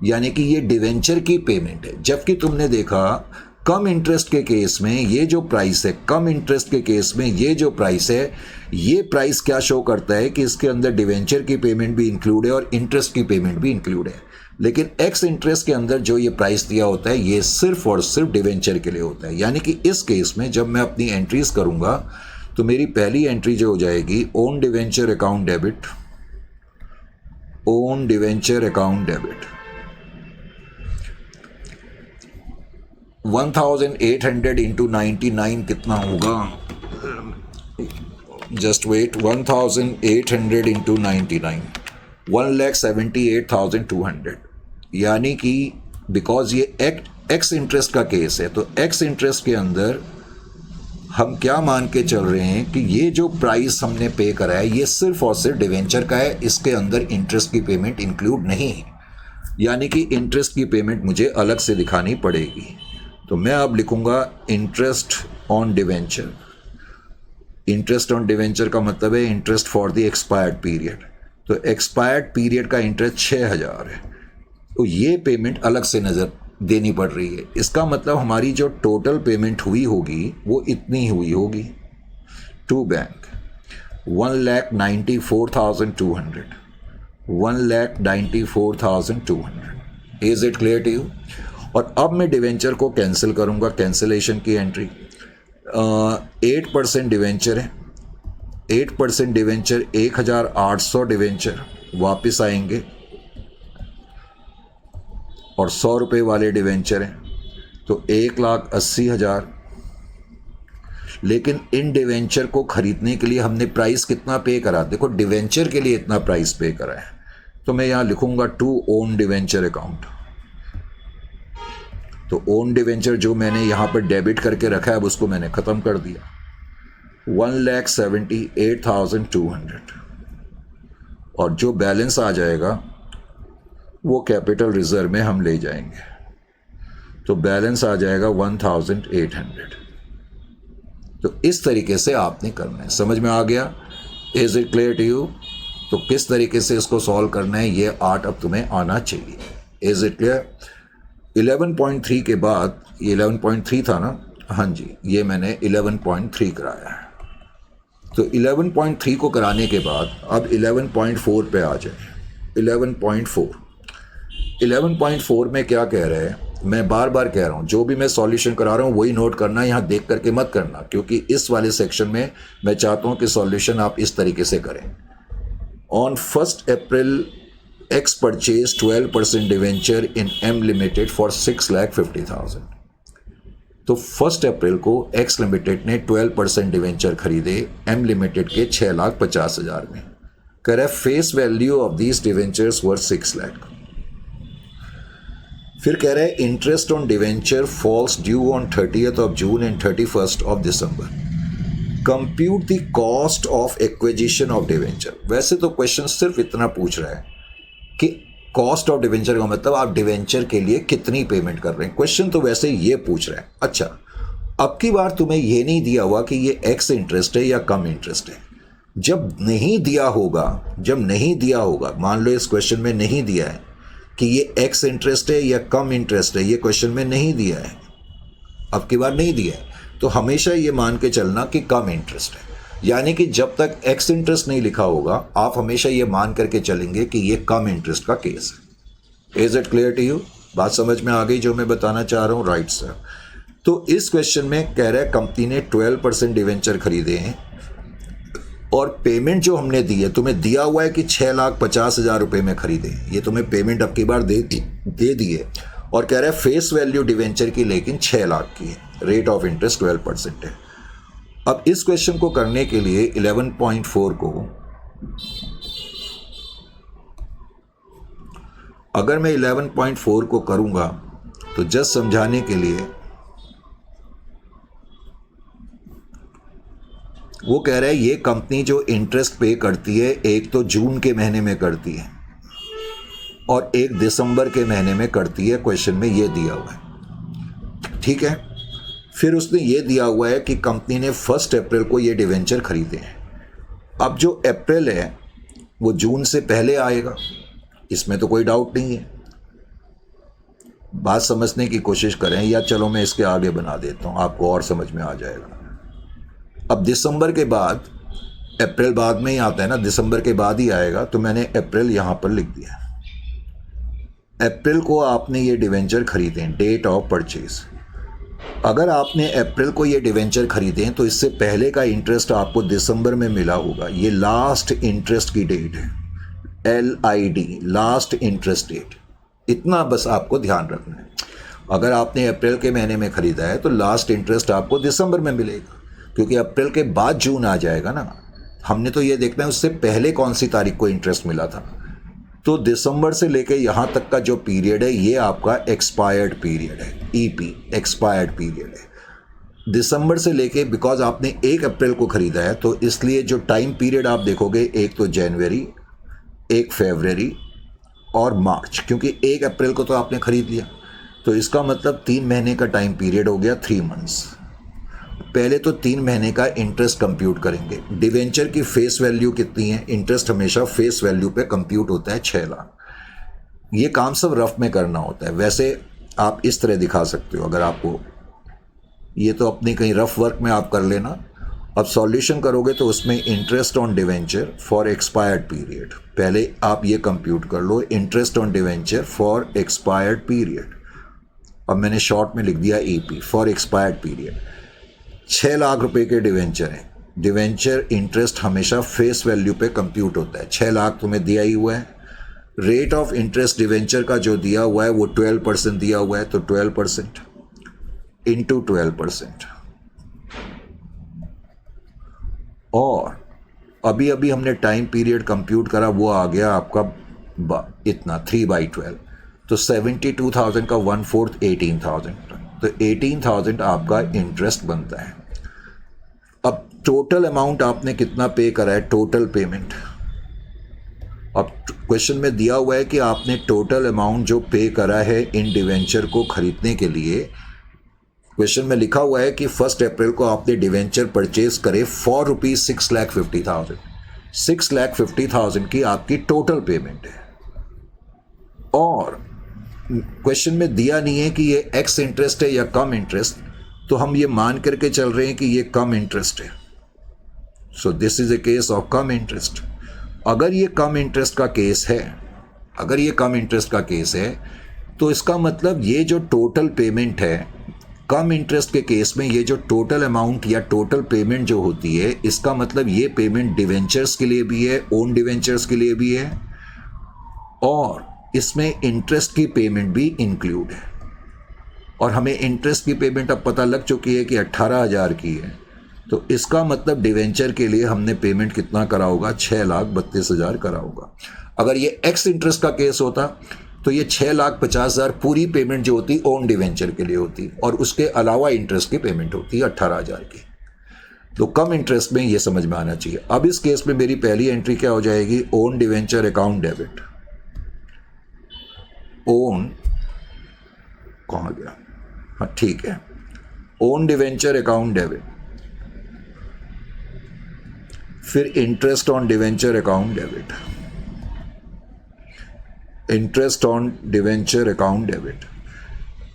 यानी कि ये डिवेंचर की पेमेंट है। जबकि तुमने देखा कम इंटरेस्ट के केस में ये जो प्राइस है, कम इंटरेस्ट के केस में ये जो प्राइस है, ये प्राइस क्या शो करता है कि इसके अंदर डिवेंचर की पेमेंट भी इंक्लूड है और इंटरेस्ट की पेमेंट भी इंक्लूड है। लेकिन एक्स इंटरेस्ट के अंदर जो ये प्राइस दिया होता है ये सिर्फ और सिर्फ डिवेंचर के लिए होता है। यानी कि इस केस में जब मैं अपनी एंट्रीज करूंगा तो मेरी पहली एंट्री जो हो जाएगी, own debenture account debit, own debenture account debit 1800 into 99 कितना होगा? Just wait, 1800 into 99, 1,78,200। यानी कि बिकॉज ये एक्स इंटरेस्ट का केस है तो एक्स इंटरेस्ट के अंदर हम क्या मान के चल रहे हैं कि ये जो प्राइस हमने पे करा है ये सिर्फ और सिर्फ डिवेंचर का है, इसके अंदर इंटरेस्ट की पेमेंट इंक्लूड नहीं है। यानी कि इंटरेस्ट की पेमेंट मुझे अलग से दिखानी पड़ेगी। तो मैं अब लिखूंगा interest on debenture. Interest on debenture का मतलब है interest for the expired period. तो एक्सपायर्ड पीरियड का इंटरेस्ट 6000 है, तो ये पेमेंट अलग से नज़र देनी पड़ रही है। इसका मतलब हमारी जो टोटल पेमेंट हुई होगी वो इतनी हुई होगी to bank, 1,94,200, 1,94,200। Is it clear to you? और अब मैं डिवेंचर को कैंसिल करूंगा, कैंसिलेशन की एंट्री। 8% डिवेंचर है, 8% डिवेंचर 1800 डिवेंचर वापस आएंगे और 100 रुपये वाले डिवेंचर हैं तो 1,80,000। लेकिन इन डिवेंचर को खरीदने के लिए हमने प्राइस कितना पे करा, देखो डिवेंचर के लिए इतना प्राइस पे करा है, तो मैं यहाँ लिखूंगा टू ओन डिवेंचर अकाउंट। तो ओन डिवेंचर जो मैंने यहाँ पर डेबिट करके रखा है अब उसको मैंने ख़त्म कर दिया, 1,78,200, और जो बैलेंस आ जाएगा वो कैपिटल रिजर्व में हम ले जाएंगे, तो बैलेंस आ जाएगा 1,800। तो इस तरीके से आपने करना है, समझ में आ गया? Is it clear to you? तो किस तरीके से इसको सॉल्व करना है ये आर्ट अब तुम्हें आना चाहिए। Is it clear? 11.3 के बाद, ये 11.3 था ना, हाँ जी, ये मैंने 11.3 कराया है। तो 11.3 को कराने के बाद अब 11.4 पे आ जाए। 11.4 में क्या कह रहे हैं, मैं बार बार कह रहा हूँ जो भी मैं सॉल्यूशन करा रहा हूँ वही नोट करना, यहाँ देख करके मत करना, क्योंकि इस वाले सेक्शन में मैं चाहता हूँ कि सॉल्यूशन आप इस तरीके से करें। On 1 April X purchased 12% debenture in M limited for 6,50,000। तो 1 अप्रैल को X लिमिटेड ने 12% डिवेंचर खरीदे M लिमिटेड के 6,50,000 में। कह रहा है face value of these debentures were 6 lakh. फिर कह रहा है interest on debenture falls due on 30th of June and 31st of December। Compute the cost of acquisition of debenture. वैसे तो क्वेश्चन सिर्फ इतना पूछ रहा है कि कॉस्ट ऑफ डिवेंचर का मतलब आप डिवेंचर के लिए कितनी पेमेंट कर रहे हैं, क्वेश्चन तो वैसे ये पूछ रहा है। अच्छा, अब की बार तुम्हें ये नहीं दिया हुआ कि ये एक्स इंटरेस्ट है या कम इंटरेस्ट है। जब नहीं दिया होगा, मान लो इस क्वेश्चन में नहीं दिया है कि ये एक्स इंटरेस्ट है या कम इंटरेस्ट है, ये क्वेश्चन में नहीं दिया है, अब की बार नहीं दिया है, तो हमेशा ये मान के चलना कि कम इंटरेस्ट है। यानी कि जब तक एक्स इंटरेस्ट नहीं लिखा होगा आप हमेशा ये मान करके चलेंगे कि ये कम इंटरेस्ट का केस है। Is it clear to you? बात समझ में आ गई जो मैं बताना चाह रहा हूँ? Right sir. तो इस क्वेश्चन में कह रहा है कंपनी ने 12% डिवेंचर खरीदे हैं और पेमेंट जो हमने दी है, तुम्हें दिया हुआ है कि 6,50,000 रुपये में खरीदे, ये तुम्हें पेमेंट अब की बार दे दी है, और कह रहा है फेस वैल्यू डिवेंचर की लेकिन 6 लाख की है, रेट ऑफ इंटरेस्ट 12% है। अब इस क्वेश्चन को करने के लिए 11.4 को अगर मैं 11.4 को करूंगा तो जस्ट समझाने के लिए, वो कह रहा है ये कंपनी जो इंटरेस्ट पे करती है एक तो जून के महीने में करती है और एक दिसंबर के महीने में करती है, क्वेश्चन में ये दिया हुआ है, ठीक है। फिर उसने ये दिया हुआ है कि कंपनी ने 1 अप्रैल को ये डिवेंचर खरीदे हैं। अब जो अप्रैल है वो जून से पहले आएगा, इसमें तो कोई डाउट नहीं है। बात समझने की कोशिश करें, या चलो मैं इसके आगे बना देता हूँ, आपको और समझ में आ जाएगा। अब दिसंबर के बाद, अप्रैल बाद में ही आता है ना, दिसंबर के बाद ही आएगा, तो मैंने अप्रैल यहाँ पर लिख दिया। अप्रैल को आपने ये डिवेंचर खरीदे हैं, डेट ऑफ परचेज। अगर आपने अप्रैल को ये डिवेंचर खरीदे हैं तो इससे पहले का इंटरेस्ट आपको दिसंबर में मिला होगा, ये लास्ट इंटरेस्ट की डेट है, LID, लास्ट इंटरेस्ट डेट। इतना बस आपको ध्यान रखना है। अगर आपने अप्रैल के महीने में खरीदा है तो लास्ट इंटरेस्ट आपको दिसंबर में मिलेगा, क्योंकि अप्रैल के बाद जून आ जाएगा ना। हमने तो ये देखना है उससे पहले कौन सी तारीख को इंटरेस्ट मिला था। तो दिसंबर से लेके यहाँ तक का जो पीरियड है ये आपका एक्सपायर्ड पीरियड है, EP, एक्सपायर्ड पीरियड है। दिसंबर से लेके, बिकॉज आपने 1 अप्रैल को खरीदा है तो इसलिए जो टाइम पीरियड आप देखोगे, एक तो जनवरी, एक फरवरी और मार्च, क्योंकि 1 अप्रैल को तो आपने खरीद लिया, तो इसका मतलब 3 महीने का टाइम पीरियड हो गया, 3 मंथ्स। पहले तो 3 महीने का इंटरेस्ट कंप्यूट करेंगे। डिवेंचर की फेस वैल्यू कितनी है? इंटरेस्ट हमेशा फेस वैल्यू पे कंप्यूट होता है 6 लाख। ये काम सब रफ में करना होता है, वैसे आप इस तरह दिखा सकते हो अगर आपको, ये तो अपनी कहीं रफ वर्क में आप कर लेना। अब सॉल्यूशन करोगे तो उसमें interest on debenture for expired period, पहले आप ये कंप्यूट कर लो, interest on debenture for expired period. अब मैंने शॉर्ट में लिख दिया EP, for expired period. 6 lakh रुपए के डिवेंचर है, डिवेंचर इंटरेस्ट हमेशा फेस वैल्यू पे कंप्यूट होता है, 6 लाख तुम्हें दिया ही हुआ है। रेट ऑफ इंटरेस्ट डिवेंचर का जो दिया हुआ है वो 12% दिया हुआ है, तो 12% इंटू 12%, और अभी अभी हमने टाइम पीरियड कंप्यूट करा, वो आ गया आपका इतना 3/12, तो 72,000 का 1/4 18,000, तो 18,000 आपका इंटरेस्ट बनता है। अब टोटल अमाउंट आपने कितना पे करा है, टोटल पेमेंट। अब क्वेश्चन में दिया हुआ है कि आपने टोटल अमाउंट जो पे करा है इन डिवेंचर को खरीदने के लिए, क्वेश्चन में लिखा हुआ है कि 1 अप्रैल को आपने डिवेंचर परचेज करे फॉर रुपीज 6,50,000। 6,50,000 की आपकी टोटल पेमेंट है, और क्वेश्चन में दिया नहीं है कि ये एक्स इंटरेस्ट है या कम इंटरेस्ट, तो हम ये मान करके चल रहे हैं कि ये कम इंटरेस्ट है। So this is a case of come interest. अगर ये कम इंटरेस्ट का केस है, अगर ये कम इंटरेस्ट का केस है, तो इसका मतलब ये जो टोटल पेमेंट है, कम इंटरेस्ट के केस में ये जो टोटल अमाउंट या टोटल पेमेंट जो होती है, इसका मतलब ये पेमेंट डिवेंचर्स के लिए भी है, ओन डिवेंचर्स के लिए भी है, और इसमें इंटरेस्ट की पेमेंट भी इंक्लूड है। और हमें इंटरेस्ट की पेमेंट अब पता लग चुकी है कि 18,000 की है, तो इसका मतलब डिवेंचर के लिए हमने पेमेंट कितना करा होगा, 6,32,000 करा होगा। अगर ये एक्स इंटरेस्ट का केस होता तो ये 6,50,000 पूरी पेमेंट जो होती ओन डिवेंचर के लिए होती, और उसके अलावा इंटरेस्ट की पेमेंट होती 18,000 की। तो कम इंटरेस्ट में ये समझ में आना चाहिए। अब इस केस में मेरी पहली एंट्री क्या हो जाएगी, own debenture account debit. Own कहाँ गया, हाँ ठीक है, ओन डिवेंचर अकाउंट डेबिट, फिर interest on debenture account debit, interest on debenture account debit.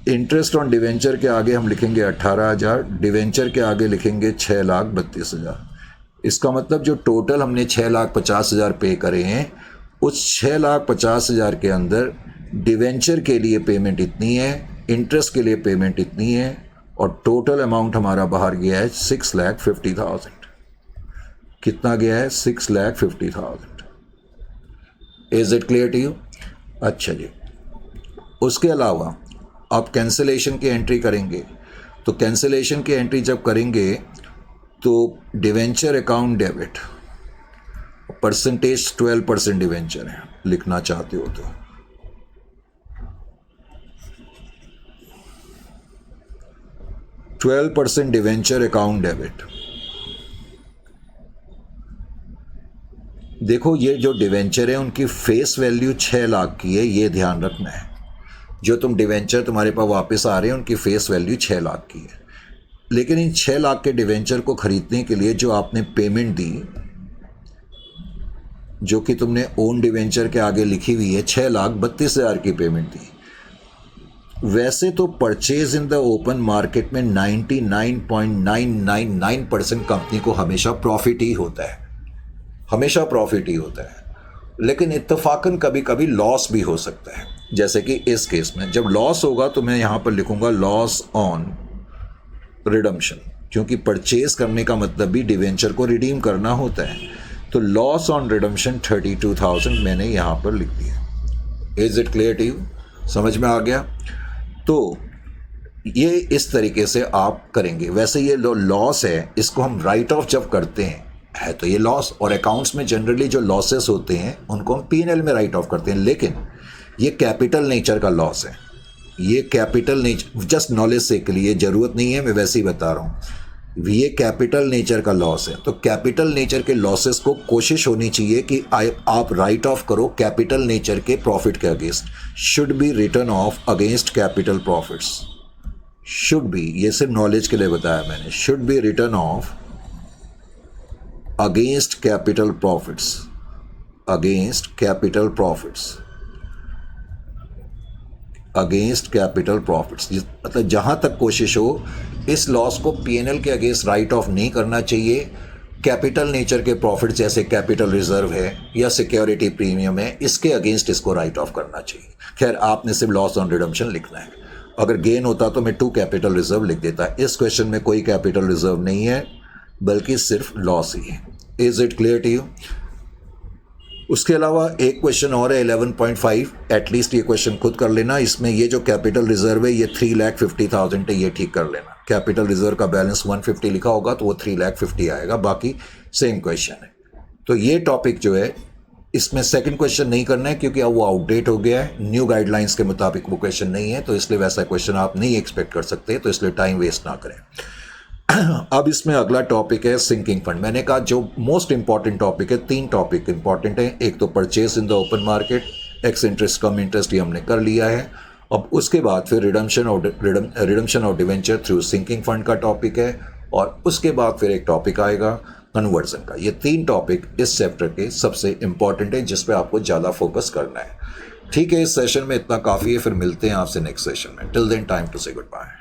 Interest on debenture के आगे हम लिखेंगे 18,000, डिवेंचर के आगे लिखेंगे 6,32,000। इसका मतलब जो टोटल हमने 6,50,000 पे करे हैं, उस 6,50,000 के अंदर डिवेंचर के लिए पेमेंट इतनी है, इंटरेस्ट के लिए पेमेंट इतनी है, और टोटल अमाउंट हमारा बाहर गया है 6,50,000। कितना गया है, 6,50,000। Is it clear to you? अच्छा जी, उसके अलावा आप कैंसिलेशन की एंट्री करेंगे, तो कैंसिलेशन की एंट्री जब करेंगे तो debenture account debit, percentage 12% debenture है, लिखना चाहते हो तो 12% डिवेंचर अकाउंट डेबिट। देखो ये जो डिवेंचर है उनकी फेस वैल्यू 6 लाख की है, ये ध्यान रखना है। जो तुम डिवेंचर तुम्हारे पास वापस आ रहे हैं उनकी फेस वैल्यू 6 लाख की है, लेकिन इन 6 लाख के डिवेंचर को खरीदने के लिए जो आपने पेमेंट दी, जो कि तुमने ओन डिवेंचर के आगे लिखी हुई है, 6,32,000 की पेमेंट दी। वैसे तो purchase in the open market में 99.999% कंपनी को हमेशा प्रॉफिट ही होता है, हमेशा प्रॉफिट ही होता है, लेकिन इत्तेफाकन कभी कभी लॉस भी हो सकता है। जैसे कि इस केस में जब लॉस होगा तो मैं यहाँ पर लिखूंगा लॉस ऑन रिडम्पशन, क्योंकि परचेज करने का मतलब भी डिवेंचर को रिडीम करना होता है। तो लॉस ऑन रिडम्पशन 32,000 मैंने यहाँ पर लिख दिया। Is it clear to you? समझ में आ गया? तो ये इस तरीके से आप करेंगे। वैसे ये लॉस है, इसको हम राइट ऑफ जब करते हैं है तो ये लॉस, और अकाउंट्स में जनरली जो लॉसेस होते हैं उनको हम P&L में राइट ऑफ करते हैं, लेकिन ये कैपिटल नेचर का लॉस है। ये कैपिटल नेचर, जस्ट नॉलेज से के लिए ज़रूरत नहीं है, मैं वैसे ही बता रहा हूँ, ये कैपिटल नेचर का लॉस है। तो कैपिटल नेचर के लॉसेस को कोशिश होनी चाहिए कि आप राइट ऑफ करो कैपिटल नेचर के प्रॉफिट के against. Should be return of against capital profits, should be, ये सिर्फ नॉलेज के लिए बताया मैंने, should be return of against capital profits, against capital profits, against capital profits. मतलब जहां तक कोशिश हो इस लॉस को P&L के अगेंस्ट राइट ऑफ नहीं करना चाहिए। कैपिटल नेचर के प्रॉफिट जैसे कैपिटल रिजर्व है या सिक्योरिटी प्रीमियम है, इसके अगेंस्ट इसको राइट ऑफ करना चाहिए। खैर आपने सिर्फ लॉस ऑन रिडम्पशन लिखना है, अगर गेन होता तो मैं 2 कैपिटल रिजर्व लिख देता। इस क्वेश्चन में कोई कैपिटल रिजर्व नहीं है, बल्कि सिर्फ लॉस ही है। Is it clear to you? उसके अलावा एक क्वेश्चन और है 11.5, एटलीस्ट ये क्वेश्चन खुद कर लेना। इसमें ये जो कैपिटल रिजर्व है ये 3,50,000 है, ये ठीक कर लेना। कैपिटल रिजर्व का बैलेंस 150 लिखा होगा तो वो 3,50,000 आएगा, बाकी सेम क्वेश्चन है। तो ये टॉपिक जो है इसमें सेकंड क्वेश्चन नहीं करना है क्योंकि अब वो आउटडेट हो गया है, न्यू गाइडलाइंस के मुताबिक वो क्वेश्चन नहीं है, तो इसलिए वैसा क्वेश्चन आप नहीं एक्सपेक्ट कर सकते, तो इसलिए टाइम वेस्ट ना करें। अब इसमें अगला टॉपिक है सिंकिंग फंड। मैंने कहा जो मोस्ट इंपॉर्टेंट टॉपिक है, 3 टॉपिक इंपॉर्टेंट है। एक तो purchase in the open market, ex interest cum interest, ये हमने कर लिया है। अब उसके बाद फिर redemption of debenture through sinking fund का टॉपिक है, और उसके बाद फिर एक टॉपिक आएगा कन्वर्जन का। ये 3 टॉपिक इस चैप्टर के सबसे इंपॉर्टेंट है जिस पे आपको ज़्यादा फोकस करना है। ठीक है, इस सेशन में इतना काफ़ी है, फिर मिलते हैं आपसे नेक्स्ट सेशन में। टिल देन टाइम टू से गुड बाय।